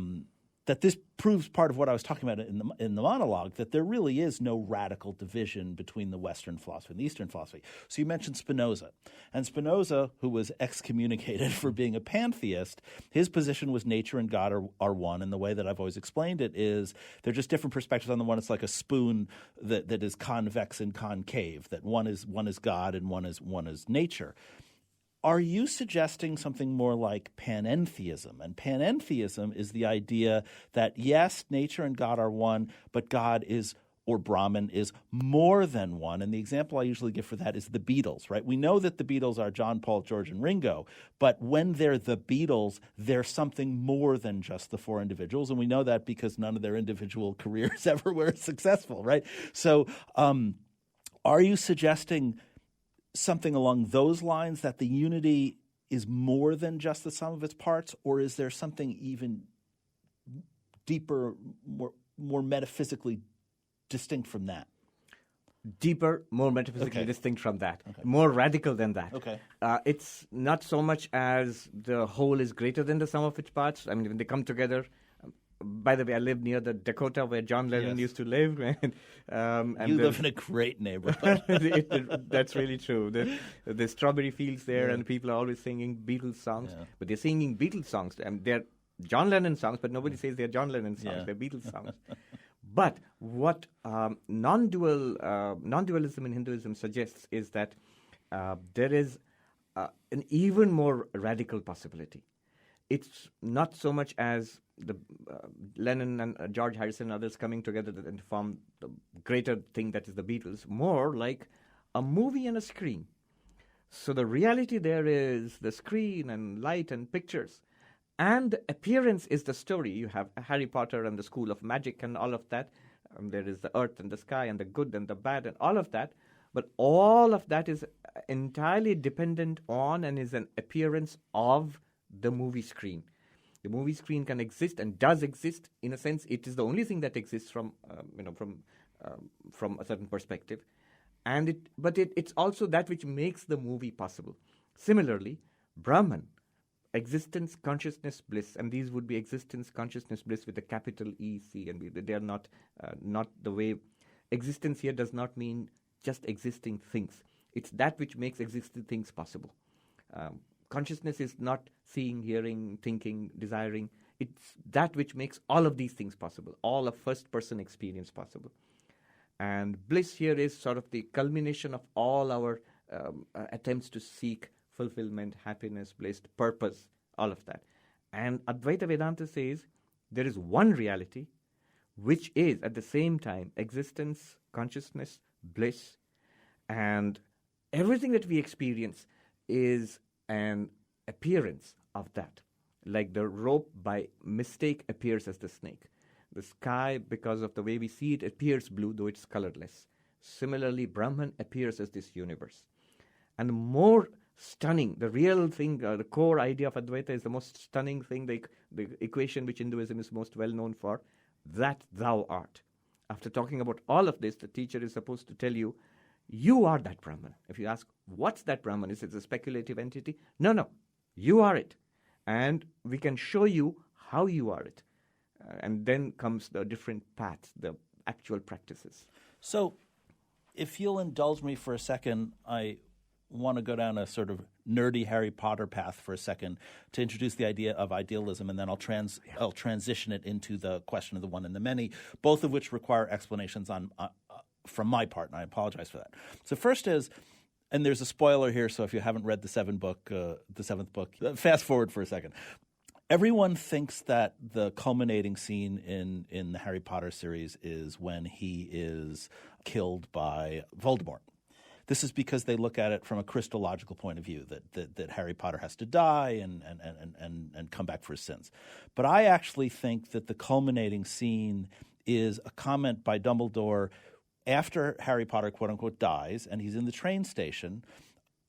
that this proves part of what I was talking about in the monologue, that there really is no radical division between the Western philosophy and the Eastern philosophy. So you mentioned Spinoza. And Spinoza, who was excommunicated for being a pantheist, his position was nature and God are one. And the way that I've always explained it is they're just different perspectives. On the one, it's like a spoon that is convex and concave, that one is God and one is nature. Are you suggesting something more like panentheism? And panentheism is the idea that, yes, nature and God are one, but God is, or Brahman is, more than one. And the example I usually give for that is the Beatles, right? We know that the Beatles are John, Paul, George, and Ringo, but when they're the Beatles, they're something more than just the four individuals. And we know that because none of their individual careers ever were successful, right? So are you suggesting something along those lines, that the unity is more than just the sum of its parts, or is there something even deeper, more metaphysically distinct from that? Deeper, more metaphysically distinct from that, Okay. more radical than that. Okay. It's not so much as the whole is greater than the sum of its parts. I mean, when they come together. By the way, I live near the Dakota where John Lennon used to live. And you live in a great neighborhood. That's really true. The strawberry fields there, and people are always singing Beatles songs. Yeah. But they're singing Beatles songs. They're John Lennon songs, but nobody says they're John Lennon songs. Yeah. They're Beatles songs. But what non-dualism in Hinduism suggests is that there is an even more radical possibility. It's not so much as the Lennon and George Harrison and others coming together and form the greater thing that is the Beatles, more like a movie and a screen. So the reality there is the screen and light and pictures. And the appearance is the story. You have Harry Potter and the School of Magic and all of that. There is the earth and the sky and the good and the bad and all of that. But all of that is entirely dependent on and is an appearance of the movie screen. The movie screen can exist and does exist. In a sense, it is the only thing that exists from a certain perspective, but it's also that which makes the movie possible. Similarly, Brahman, existence, consciousness, bliss, and these would be existence, consciousness, bliss with a capital E-C, and they are not the way. Existence here does not mean just existing things. It's that which makes existing things possible. Consciousness is not seeing, hearing, thinking, desiring. It's that which makes all of these things possible, all of first-person experience possible. And bliss here is sort of the culmination of all our attempts to seek fulfillment, happiness, bliss, purpose, all of that. And Advaita Vedanta says there is one reality which is at the same time existence, consciousness, bliss, and everything that we experience is an appearance of that. Like the rope by mistake appears as the snake. The sky, because of the way we see it, appears blue, though it's colorless. Similarly, Brahman appears as this universe. And more stunning, the real thing, the core idea of Advaita is the most stunning thing, the equation which Hinduism is most well known for, that thou art. After talking about all of this, the teacher is supposed to tell you, you are that Brahman. If you ask, what's that Brahman? Is it a speculative entity? No, you are it. And we can show you how you are it. And then comes the different paths, the actual practices. So if you'll indulge me for a second, I want to go down a sort of nerdy Harry Potter path for a second to introduce the idea of idealism, and then I'll transition it into the question of the one and the many, both of which require explanations on from my part, and I apologize for that. So first is, and there's a spoiler here, so if you haven't read the seventh book, fast forward for a second. Everyone thinks that the culminating scene in the Harry Potter series is when he is killed by Voldemort. This is because they look at it from a Christological point of view, that Harry Potter has to die and come back for his sins. But I actually think that the culminating scene is a comment by Dumbledore after Harry Potter, quote-unquote, dies, and he's in the train station.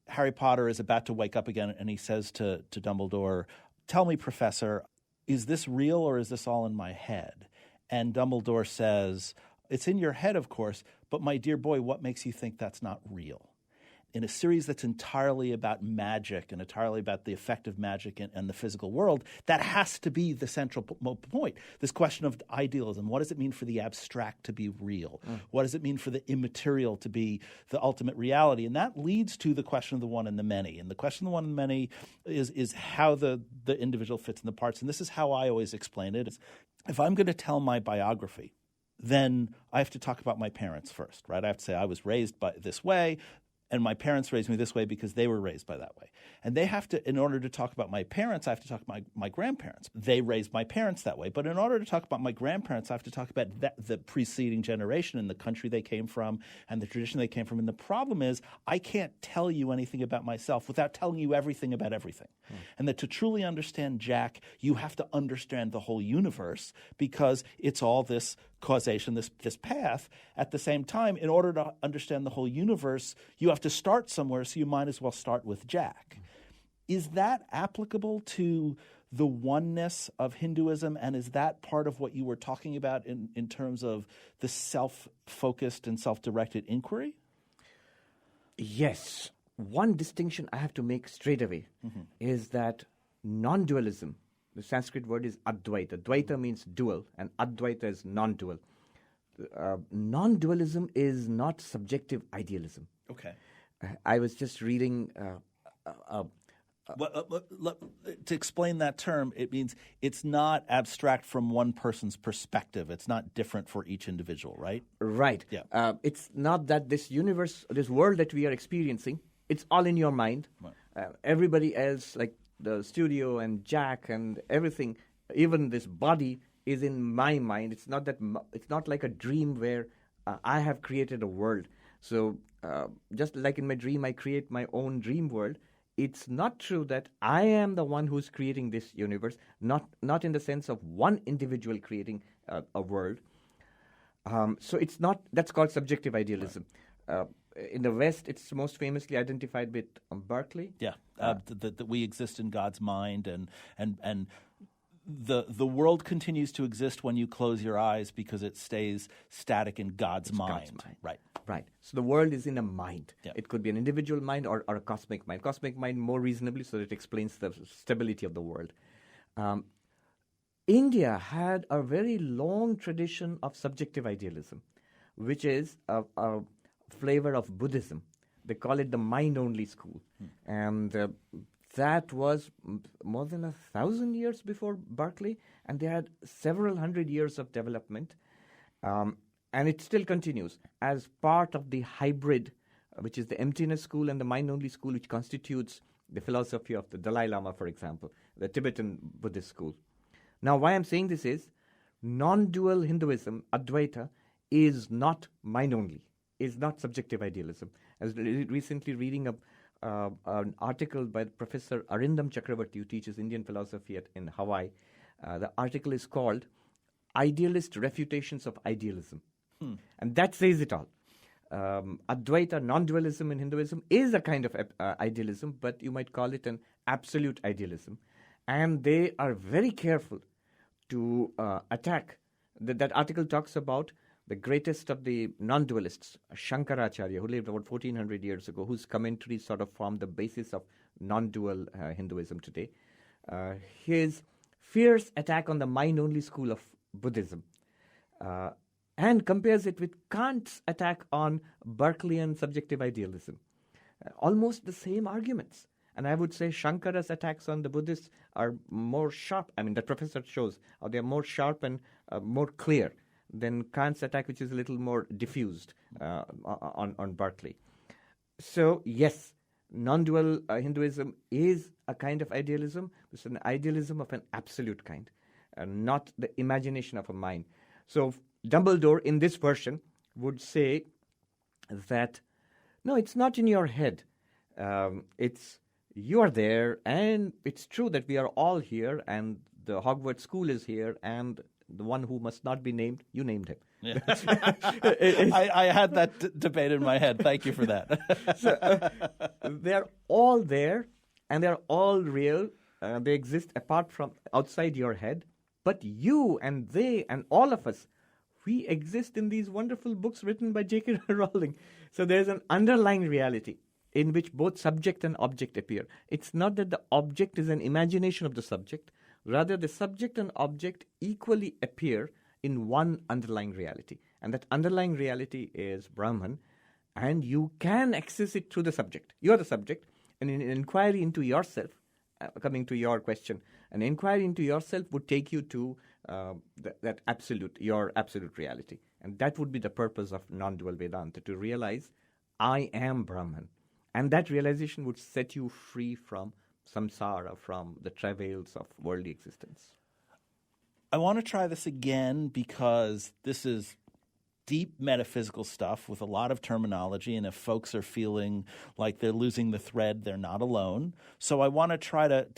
Harry Potter is about to wake up again, and he says to Dumbledore, "Tell me, Professor, is this real or is this all in my head?" And Dumbledore says, "It's in your head, of course, but my dear boy, what makes you think that's not real?" In a series that's entirely about magic and entirely about the effect of magic and the physical world, that has to be the central point. This question of idealism, what does it mean for the abstract to be real? What does it mean for the immaterial to be the ultimate reality? And that leads to the question of the one and the many. And the question of the one and the many is how the individual fits in the parts. And this is how I always explain it. If I'm going to tell my biography, then I have to talk about my parents first, right? I have to say I was raised by this way, and my parents raised me this way because they were raised by that way. And they have to, in order to talk about my parents, I have to talk about my grandparents. They raised my parents that way. But in order to talk about my grandparents, I have to talk about the preceding generation and the country they came from and the tradition they came from. And the problem is I can't tell you anything about myself without telling you everything about everything. And that to truly understand Jack, you have to understand the whole universe because it's all this causation, this path. At the same time, in order to understand the whole universe, you have to start somewhere, so you might as well start with Jack. Is that applicable to the oneness of Hinduism, and is that part of what you were talking about in terms of the self-focused and self-directed inquiry? Yes. One distinction I have to make straight away is that non-dualism, the Sanskrit word is Advaita. Dvaita means dual, and Advaita is non-dual. Non-dualism is not subjective idealism. Okay. I was just reading to explain that term, it means it's not abstract from one person's perspective. It's not different for each individual, right? Right. Yeah. It's not that this universe, this world that we are experiencing, it's all in your mind. Right. Everybody else, like the studio and Jack and everything, even this body is in my mind. It's not that. It's not like a dream where I have created a world. So just like in my dream, I create my own dream world. It's not true that I am the one who's creating this universe, not in the sense of one individual creating a world. So it's not, that's called subjective idealism. Right. In the West, it's most famously identified with Berkeley. Yeah, that we exist in God's mind, and the world continues to exist when you close your eyes because it stays static in God's mind. Right. So the world is in a mind. Yeah. It could be an individual mind or a cosmic mind. Cosmic mind more reasonably, so that it explains the stability of the world. India had a very long tradition of subjective idealism, which is a flavor of Buddhism. They call it the mind-only school. And that was more than 1,000 years before Berkeley, and they had several hundred years of development. And it still continues as part of the hybrid which is the emptiness school, and the mind-only school, which constitutes the philosophy of the Dalai Lama, for example, the Tibetan Buddhist school. Now, why I'm saying this is, non-dual Hinduism, Advaita, is not mind-only, is not subjective idealism. I was recently reading an article by Professor Arindam Chakravarti, who teaches Indian philosophy in Hawaii. The article is called Idealist Refutations of Idealism. And that says it all. Advaita, non-dualism in Hinduism, is a kind of idealism, but you might call it an absolute idealism. And they are very careful to attack. That article talks about the greatest of the non-dualists, Shankaracharya, who lived about 1400 years ago, whose commentaries sort of form the basis of non-dual Hinduism today. His fierce attack on the mind-only school of Buddhism, and compares it with Kant's attack on Berkeleyan subjective idealism. Almost the same arguments. And I would say Shankara's attacks on the Buddhists are more sharp. I mean, the professor shows how they are more sharp and more clear than Kant's attack, which is a little more diffused on Berkeley. So, yes, non-dual Hinduism is a kind of idealism. It's an idealism of an absolute kind, not the imagination of a mind. So, Dumbledore, in this version, would say that, no, it's not in your head. It's you are there, and it's true that we are all here, and the Hogwarts school is here, and the one who must not be named, you named him. Yeah. I had that debate in my head. Thank you for that. So, they're all there, and they're all real. They exist apart from outside your head. But you and they and all of us, we exist in these wonderful books written by J.K. Rowling. So there's an underlying reality in which both subject and object appear. It's not that the object is an imagination of the subject. Rather, the subject and object equally appear in one underlying reality. And that underlying reality is Brahman. And you can access it through the subject. You are the subject. And in an inquiry into yourself, coming to your question, an inquiry into yourself would take you to that absolute, your absolute reality. And that would be the purpose of non-dual Vedanta, to realize, I am Brahman. And that realization would set you free from samsara, from the travails of worldly existence. I want to try this again because this is deep metaphysical stuff with a lot of terminology, and if folks are feeling like they're losing the thread, they're not alone. So I want to try to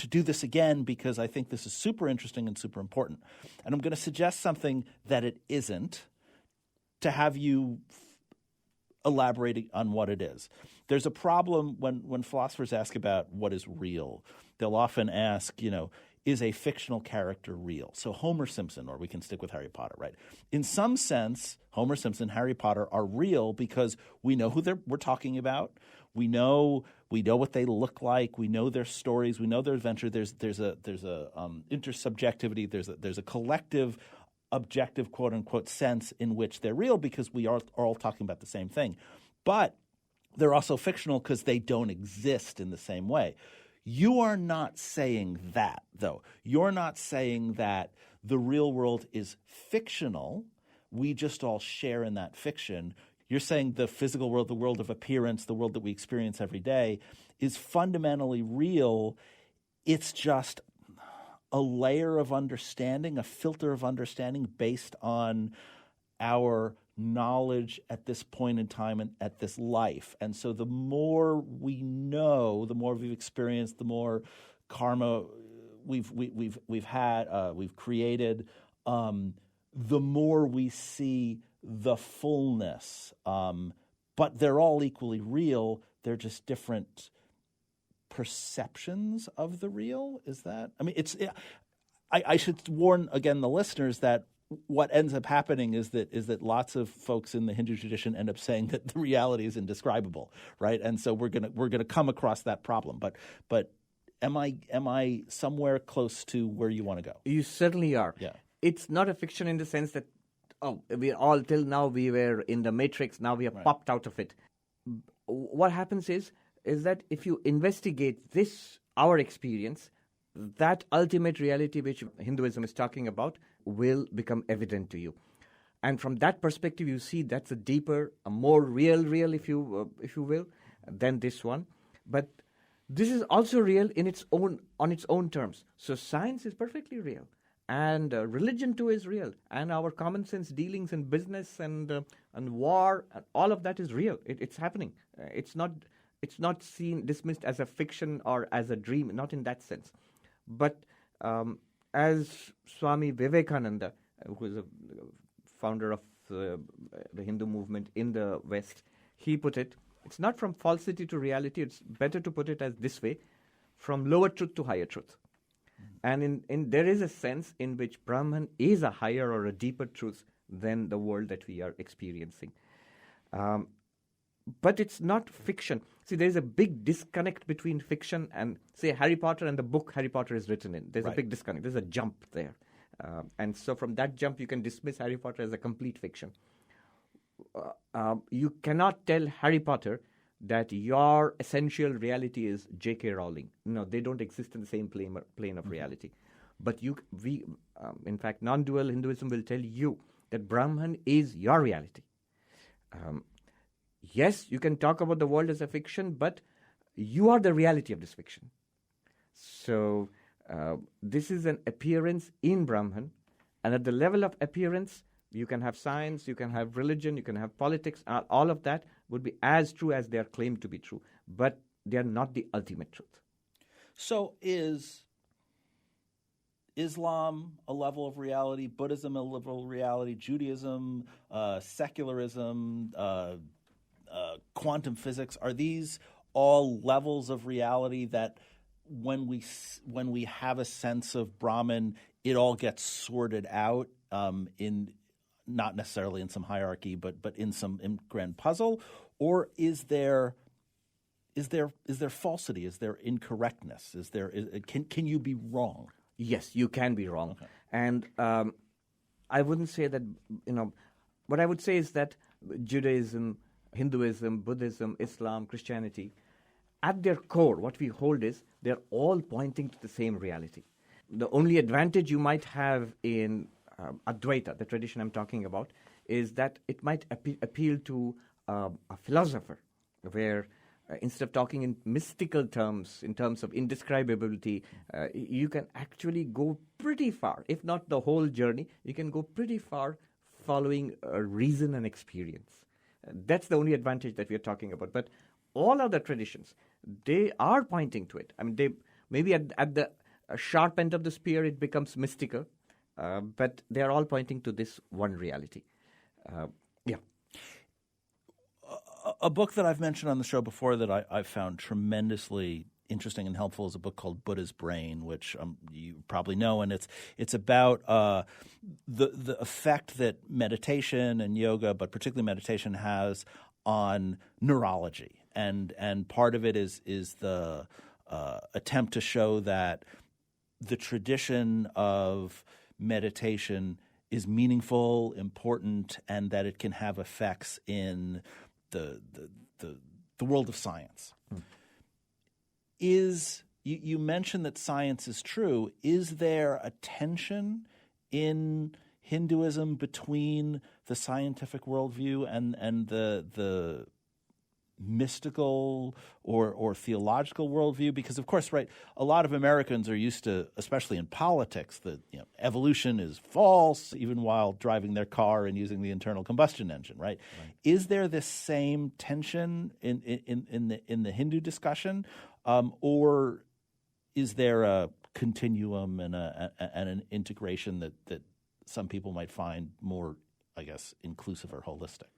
do this again because I think this is super interesting and super important. And I'm going to suggest something that it isn't to have you elaborate on what it is. There's a problem when philosophers ask about what is real. They'll often ask, is a fictional character real? So Homer Simpson, or we can stick with Harry Potter, right? In some sense, Homer Simpson, Harry Potter are real because we know who we're talking about. We know what they look like. We know their stories. We know their adventure. There's a intersubjectivity. There's a collective, objective, quote unquote, sense in which they're real because we are all talking about the same thing. But they're also fictional because they don't exist in the same way. You are not saying that, though. You're not saying that the real world is fictional. We just all share in that fiction. You're saying the physical world, the world of appearance, the world that we experience every day is fundamentally real. It's just a layer of understanding, a filter of understanding based on our knowledge at this point in time and at this life. And so the more we know, the more we've experienced, the more karma we've created, the more we see the fullness. But they're all equally real. They're just different perceptions of the real. Is that? I mean, I should warn again the listeners that what ends up happening is that lots of folks in the Hindu tradition end up saying that the reality is indescribable, right? And so we're gonna come across that problem. But am I somewhere close to where you want to go? You certainly are. Yeah. It's not a fiction in the sense that we all till now we were in the matrix. Now we have popped out of it. What happens is that if you investigate our experience, that ultimate reality which Hinduism is talking about will become evident to you. And from that perspective, you see that's a deeper, a more real, if you will, than this one. But this is also real on its own terms. So science is perfectly real, and religion too is real, and our common sense dealings in business and war, all of that is real. It's happening. It's not dismissed as a fiction or as a dream, not in that sense. But as Swami Vivekananda, who is a founder of the Hindu movement in the West, he put it, it's not from falsity to reality. It's better to put it as this way, from lower truth to higher truth. And in there is a sense in which Brahman is a higher or a deeper truth than the world that we are experiencing. But it's not fiction. See, there's a big disconnect between fiction and, say, Harry Potter and the book Harry Potter is written in. There's a big disconnect. There's a jump there. And so from that jump, you can dismiss Harry Potter as a complete fiction. You cannot tell Harry Potter that your essential reality is J.K. Rowling. No, they don't exist in the same plane of reality. But in fact, non-dual Hinduism will tell you that Brahman is your reality. Yes, you can talk about the world as a fiction, but you are the reality of this fiction. So this is an appearance in Brahman, and at the level of appearance, you can have science, you can have religion, you can have politics, all of that would be as true as they are claimed to be true, but they are not the ultimate truth. So is Islam a level of reality, Buddhism a level of reality, Judaism, secularism, quantum physics, are these all levels of reality that when we have a sense of Brahman, it all gets sorted out in not necessarily in some hierarchy, but in some grand puzzle? Or is there falsity? Is there incorrectness? Can you be wrong? Yes, you can be wrong. Okay. And I wouldn't say that, what I would say is that Judaism, Hinduism, Buddhism, Islam, Christianity, at their core, what we hold is they're all pointing to the same reality. The only advantage you might have in Advaita, the tradition I'm talking about, is that it might appeal to a philosopher, where instead of talking in mystical terms, in terms of indescribability, you can actually go pretty far. If not the whole journey, you can go pretty far following reason and experience. That's the only advantage that we are talking about. But all other traditions, they are pointing to it. I mean, they maybe at the sharp end of the spear, it becomes mystical, but they are all pointing to this one reality. Yeah. A book that I've mentioned on the show before that I've found tremendously interesting and helpful is a book called Buddha's Brain, which you probably know, and it's about the effect that meditation and yoga, but particularly meditation, has on neurology, and part of it is the attempt to show that the tradition of meditation is meaningful, important, and that it can have effects in the world of science. You mentioned that science is true. Is there a tension in Hinduism between the scientific worldview and the mystical or theological worldview? Because, of course, right, a lot of Americans are used to, especially in politics, that evolution is false, even while driving their car and using the internal combustion engine, right? Is there this same tension in the Hindu discussion, or is there a continuum and an integration that some people might find more, I guess, inclusive or holistic?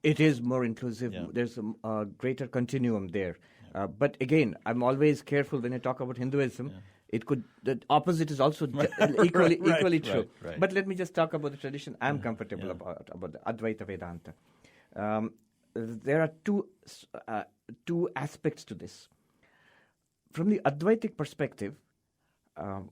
It is more inclusive. Yeah. There's a greater continuum there. Yeah. But again, I'm always careful when I talk about Hinduism. Yeah. The opposite is also equally true. Right. But let me just talk about the tradition I'm comfortable about the Advaita Vedanta. There are two aspects to this. From the Advaitic perspective,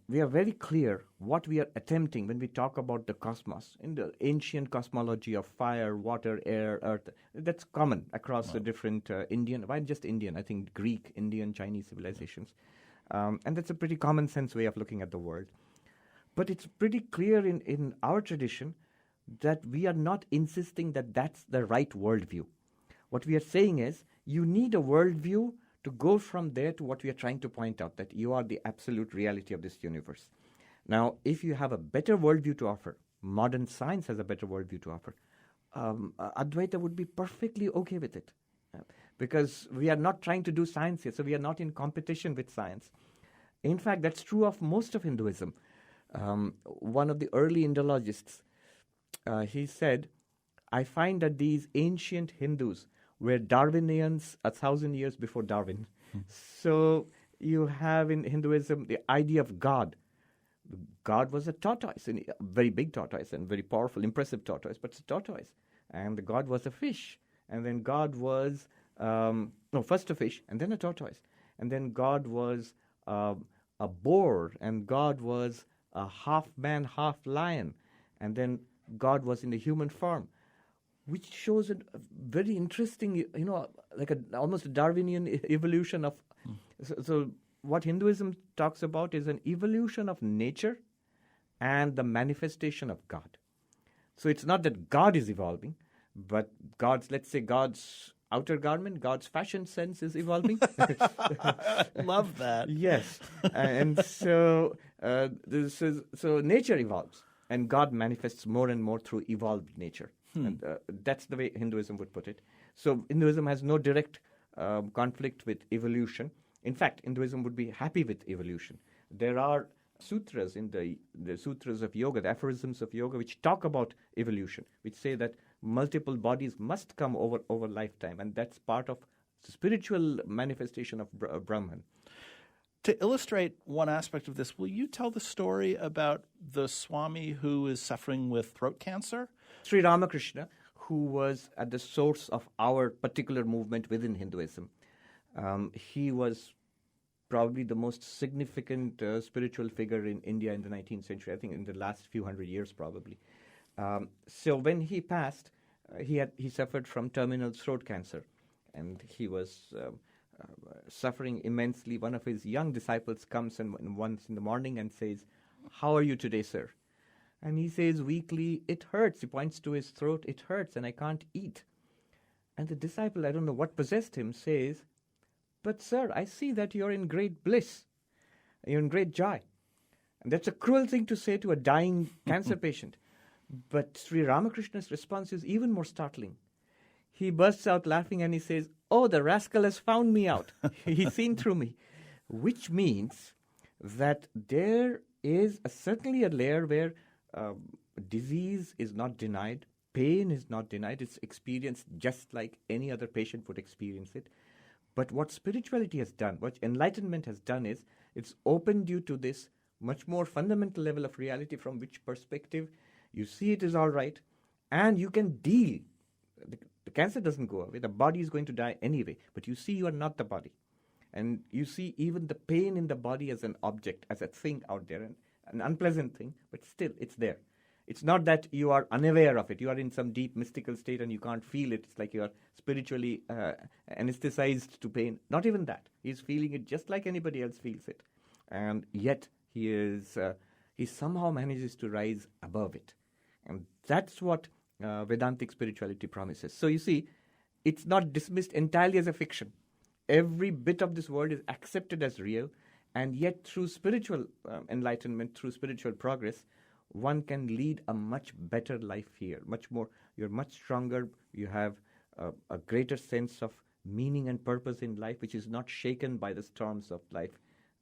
we are very clear what we are attempting when we talk about the cosmos. In the ancient cosmology of fire, water, air, earth, that's common across the different Indian, why just Indian, I think Greek, Indian, Chinese civilizations. And that's a pretty common sense way of looking at the world. But it's pretty clear in our tradition that we are not insisting that that's the right worldview. What we are saying is you need a worldview to go from there to what we are trying to point out, that you are the absolute reality of this universe. Now, if you have a better worldview to offer, modern science has a better worldview to offer, Advaita would be perfectly okay with it. Because we are not trying to do science here, so we are not in competition with science. In fact, that's true of most of Hinduism. One of the early Indologists, he said, I find that these ancient Hindus were Darwinians 1,000 years before Darwin. So you have in Hinduism the idea of God. God was a tortoise, a very big tortoise and very powerful, impressive tortoise, but it's a tortoise. And God was a fish. And then God was, first a fish and then a tortoise. And then God was a boar, and God was a half man, half lion. And then God was in the human form, which shows a very interesting, like almost a Darwinian evolution of. So what Hinduism talks about is an evolution of nature and the manifestation of God. So it's not that God is evolving, but let's say God's outer garment, God's fashion sense is evolving. Love that. Yes. And so so nature evolves, and God manifests more and more through evolved nature. And that's the way Hinduism would put it. So Hinduism has no direct conflict with evolution. In fact, Hinduism would be happy with evolution. There are sutras in the sutras of yoga, the aphorisms of yoga, which talk about evolution, which say that multiple bodies must come over lifetime, and that's part of the spiritual manifestation of Brahman. To illustrate one aspect of this, will you tell the story about the Swami who is suffering with throat cancer? Sri Ramakrishna, who was at the source of our particular movement within Hinduism. He was probably the most significant spiritual figure in India in the 19th century, I think in the last few hundred years probably. So when he passed, he suffered from terminal throat cancer, and he was suffering immensely. One of his young disciples comes once in the morning and says, "How are you today, sir?" And he says weakly, "It hurts." He points to his throat, "It hurts and I can't eat." And the disciple, I don't know what possessed him, says, "But sir, I see that you're in great bliss. You're in great joy." And that's a cruel thing to say to a dying cancer patient. But Sri Ramakrishna's response is even more startling. He bursts out laughing and he says, "Oh, the rascal has found me out. He's seen through me." Which means that there is certainly a layer where disease is not denied, pain is not denied, it's experienced just like any other patient would experience it. But what spirituality has done, what enlightenment has done is, it's opened you to this much more fundamental level of reality from which perspective you see it is all right, and you can deal. The cancer doesn't go away, the body is going to die anyway, but you see you are not the body. And you see even the pain in the body as an object, as a thing out there, an unpleasant thing, but still it's there. It's not that you are unaware of it. You are in some deep mystical state and you can't feel it. It's like you are spiritually anesthetized to pain. Not even that. He's feeling it just like anybody else feels it. And yet he somehow manages to rise above it. And that's what Vedantic spirituality promises. So you see, it's not dismissed entirely as a fiction. Every bit of this world is accepted as real, and yet through spiritual enlightenment, through spiritual progress, one can lead a much better life here, much more. You're much stronger. You have a greater sense of meaning and purpose in life, which is not shaken by the storms of life.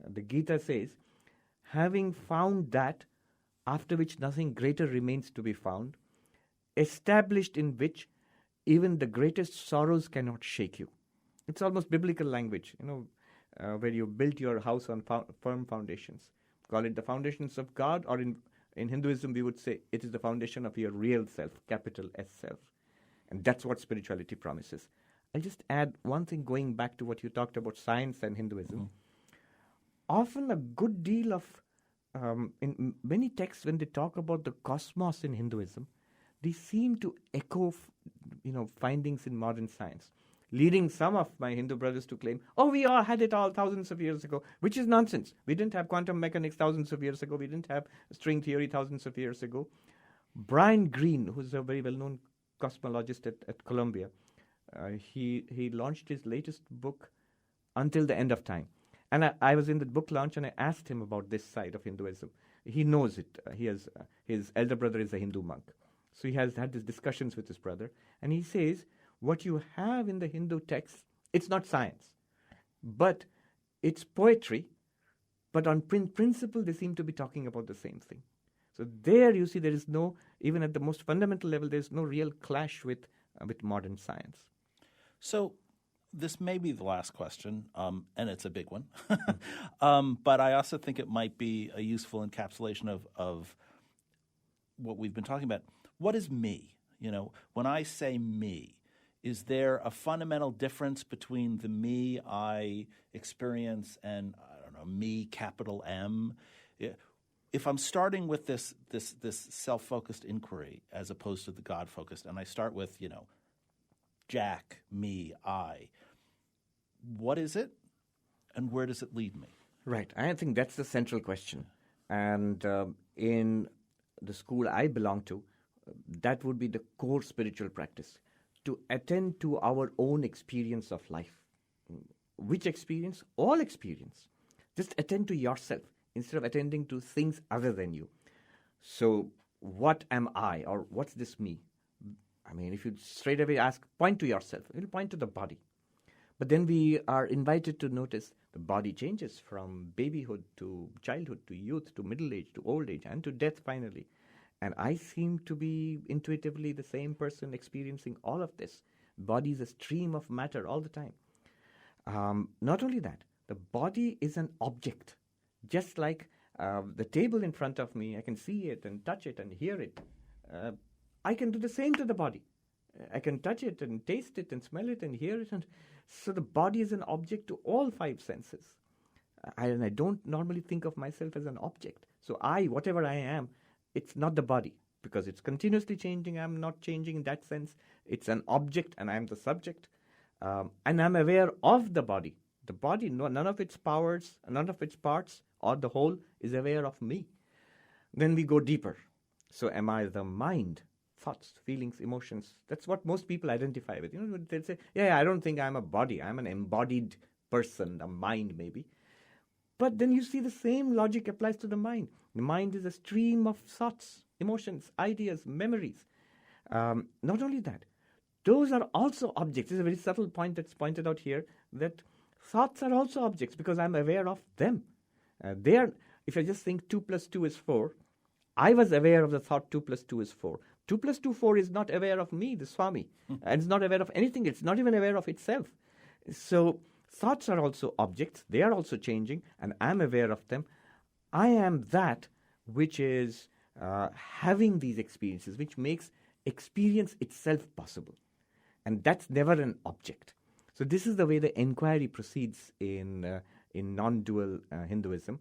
The Gita says, having found that, after which nothing greater remains to be found, established in which even the greatest sorrows cannot shake you. It's almost biblical language, where you built your house on firm foundations. Call it the foundations of God, or in Hinduism we would say it is the foundation of your real self, capital S self. And that's what spirituality promises. I'll just add one thing going back to what you talked about science and Hinduism. Mm-hmm. Often a good deal of, in many texts when they talk about the cosmos in Hinduism, they seem to echo, findings in modern science, leading some of my Hindu brothers to claim, we all had it all thousands of years ago, which is nonsense. We didn't have quantum mechanics thousands of years ago. We didn't have string theory thousands of years ago. Brian Greene, who's a very well-known cosmologist at Columbia, he launched his latest book, Until the End of Time. And I was in the book launch and I asked him about this side of Hinduism. He knows it. His elder brother is a Hindu monk. So he has had these discussions with his brother. And he says, what you have in the Hindu texts, it's not science, but it's poetry. But on principle, they seem to be talking about the same thing. So there you see there is no, even at the most fundamental level, there's no real clash with modern science. So this may be the last question, and it's a big one. But I also think it might be a useful encapsulation of what we've been talking about. What is me? When I say me, is there a fundamental difference between the me I experience and, I don't know, me, capital M? If I'm starting with this self-focused inquiry as opposed to the God-focused, and I start with, Jack, me, I, what is it, and where does it lead me? Right. I think that's the central question. And in the school I belong to, that would be the core spiritual practice, to attend to our own experience of life. Which experience? All experience. Just attend to yourself instead of attending to things other than you. So what am I, or what's this me? I mean, if you straight away ask, point to yourself, it'll point to the body. But then we are invited to notice the body changes from babyhood to childhood to youth to middle age to old age and to death finally. And I seem to be intuitively the same person experiencing all of this. Body is a stream of matter all the time. Not only that, the body is an object. Just like the table in front of me, I can see it and touch it and hear it. I can do the same to the body. I can touch it and taste it and smell it and hear it. And so the body is an object to all five senses. And I don't normally think of myself as an object. So whatever I am, it's not the body because it's continuously changing. I'm not changing in that sense. It's an object and I'm the subject. And I'm aware of the body. The body, none of its powers, none of its parts, or the whole is aware of me. Then we go deeper. So am I the mind? Thoughts, feelings, emotions. That's what most people identify with. They'll say, I don't think I'm a body. I'm an embodied person, a mind maybe. But then you see the same logic applies to the mind. The mind is a stream of thoughts, emotions, ideas, memories. Not only that, those are also objects. This is a very subtle point that's pointed out here, that thoughts are also objects because I'm aware of them. If I just think 2 + 2 is 4, I was aware of the thought 2 + 2 is 4. 2 + 2, 4 is not aware of me, the Swami, and it's not aware of anything. It's not even aware of itself. So thoughts are also objects. They are also changing, and I'm aware of them. I am that which is having these experiences, which makes experience itself possible. And that's never an object. So this is the way the inquiry proceeds in non-dual Hinduism.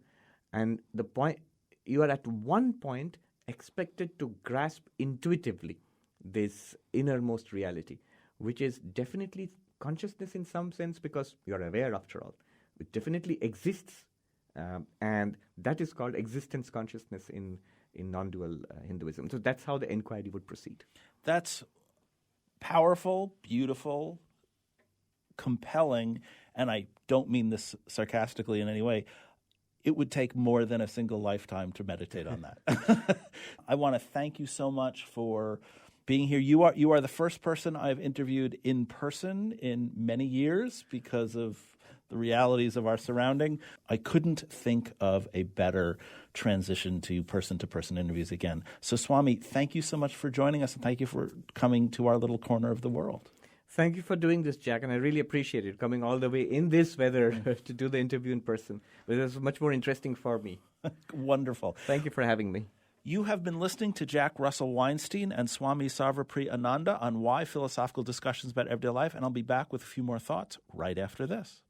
And the point, you are at one point expected to grasp intuitively this innermost reality, which is definitely consciousness in some sense because you're aware after all. It definitely exists, and that is called existence consciousness in non-dual Hinduism. So that's how the inquiry would proceed. That's powerful, beautiful, compelling, and I don't mean this sarcastically in any way. It would take more than a single lifetime to meditate on that. I want to thank you so much for being here. You are the first person I've interviewed in person in many years because of the realities of our surrounding. I couldn't think of a better transition to person-to-person interviews again. So Swami, thank you so much for joining us, and thank you for coming to our little corner of the world. Thank you for doing this, Jack, and I really appreciate it, coming all the way in this weather to do the interview in person. It was much more interesting for me. Wonderful. Thank you for having me. You have been listening to Jack Russell Weinstein and Swami Sarvapri Ananda on Why Philosophical Discussions About Everyday Life, and I'll be back with a few more thoughts right after this.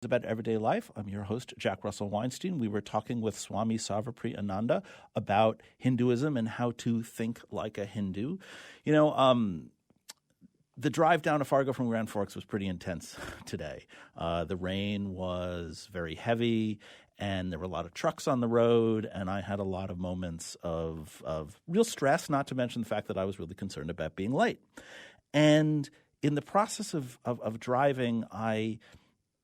about everyday life. I'm your host, Jack Russell Weinstein. We were talking with Swami Sarvapriyananda about Hinduism and how to think like a Hindu. You know, the drive down to Fargo from Grand Forks was pretty intense today. The rain was very heavy, and there were a lot of trucks on the road, and I had a lot of moments of real stress, not to mention the fact that I was really concerned about being late. And in the process of driving, I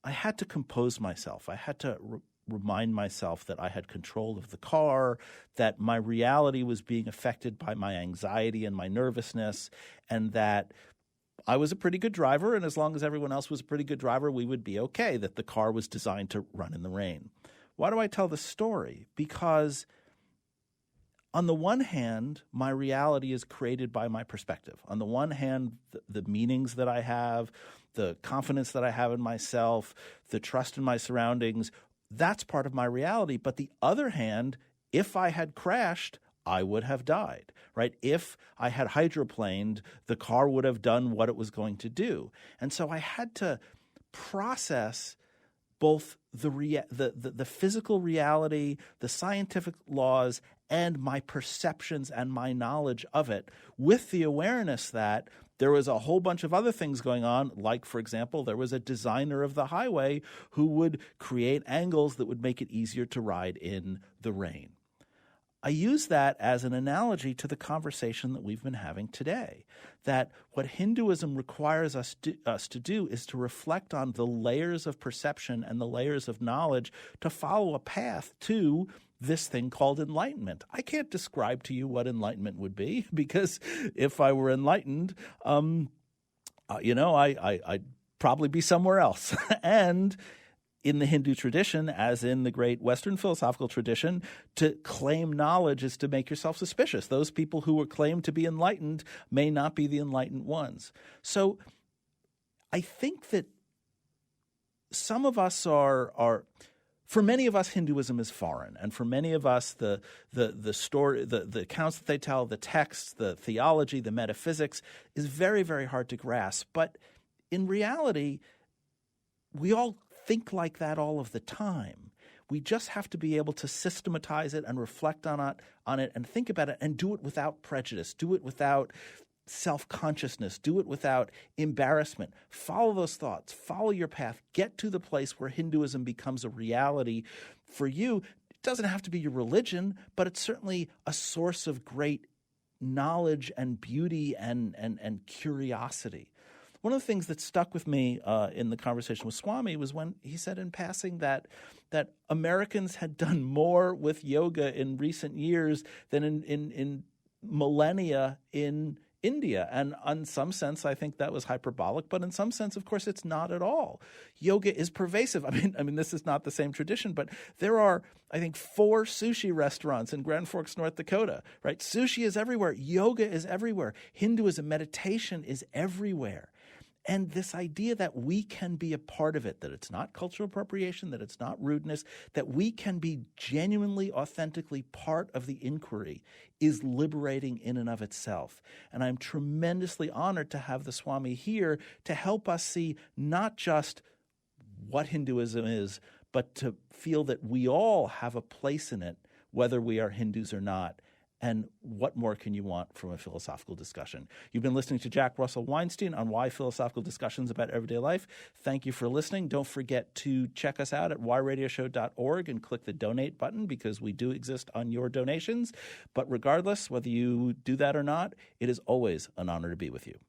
had to compose myself. I had to remind myself that I had control of the car, that my reality was being affected by my anxiety and my nervousness, and that I was a pretty good driver, and as long as everyone else was a pretty good driver, we would be okay, that the car was designed to run in the rain. Why do I tell this story? Because on the one hand, my reality is created by my perspective. On the one hand, the meanings that I have, the confidence that I have in myself, the trust in my surroundings, that's part of my reality. But the other hand, if I had crashed, I would have died, right? If I had hydroplaned, the car would have done what it was going to do. And so I had to process both the physical reality, the scientific laws, and my perceptions and my knowledge of it, with the awareness that there was a whole bunch of other things going on, like, for example, there was a designer of the highway who would create angles that would make it easier to ride in the rain. I use that as an analogy to the conversation that we've been having today, that what Hinduism requires us to do is to reflect on the layers of perception and the layers of knowledge to follow a path to this thing called enlightenment. I can't describe to you what enlightenment would be, because if I were enlightened, I'd probably be somewhere else. And in the Hindu tradition, as in the great Western philosophical tradition, to claim knowledge is to make yourself suspicious. Those people who are claimed to be enlightened may not be the enlightened ones. So I think that some of us are for many of us, Hinduism is foreign, and for many of us, the story, the accounts that they tell, the texts, the theology, the metaphysics is very, very hard to grasp. But in reality, we all think like that all of the time. We just have to be able to systematize it and reflect on it and think about it and do it without prejudice, do it without self-consciousness, do it without embarrassment. Follow those thoughts, follow your path, get to the place where Hinduism becomes a reality for you. It doesn't have to be your religion, but it's certainly a source of great knowledge and beauty and curiosity. One of the things that stuck with me in the conversation with Swami was when he said in passing that Americans had done more with yoga in recent years than in millennia in India. And in some sense, I think that was hyperbolic, but in some sense, of course, it's not at all. Yoga is pervasive. I mean, this is not the same tradition, but there are, I think, 4 sushi restaurants in Grand Forks, North Dakota, right? Sushi is everywhere. Yoga is everywhere. Hinduism, meditation is everywhere. And this idea that we can be a part of it, that it's not cultural appropriation, that it's not rudeness, that we can be genuinely, authentically part of the inquiry is liberating in and of itself. And I'm tremendously honored to have the Swami here to help us see not just what Hinduism is, but to feel that we all have a place in it, whether we are Hindus or not. And what more can you want from a philosophical discussion? You've been listening to Jack Russell Weinstein on Why Philosophical Discussions About Everyday Life. Thank you for listening. Don't forget to check us out at whyradioshow.org and click the donate button, because we do exist on your donations. But regardless, whether you do that or not, it is always an honor to be with you.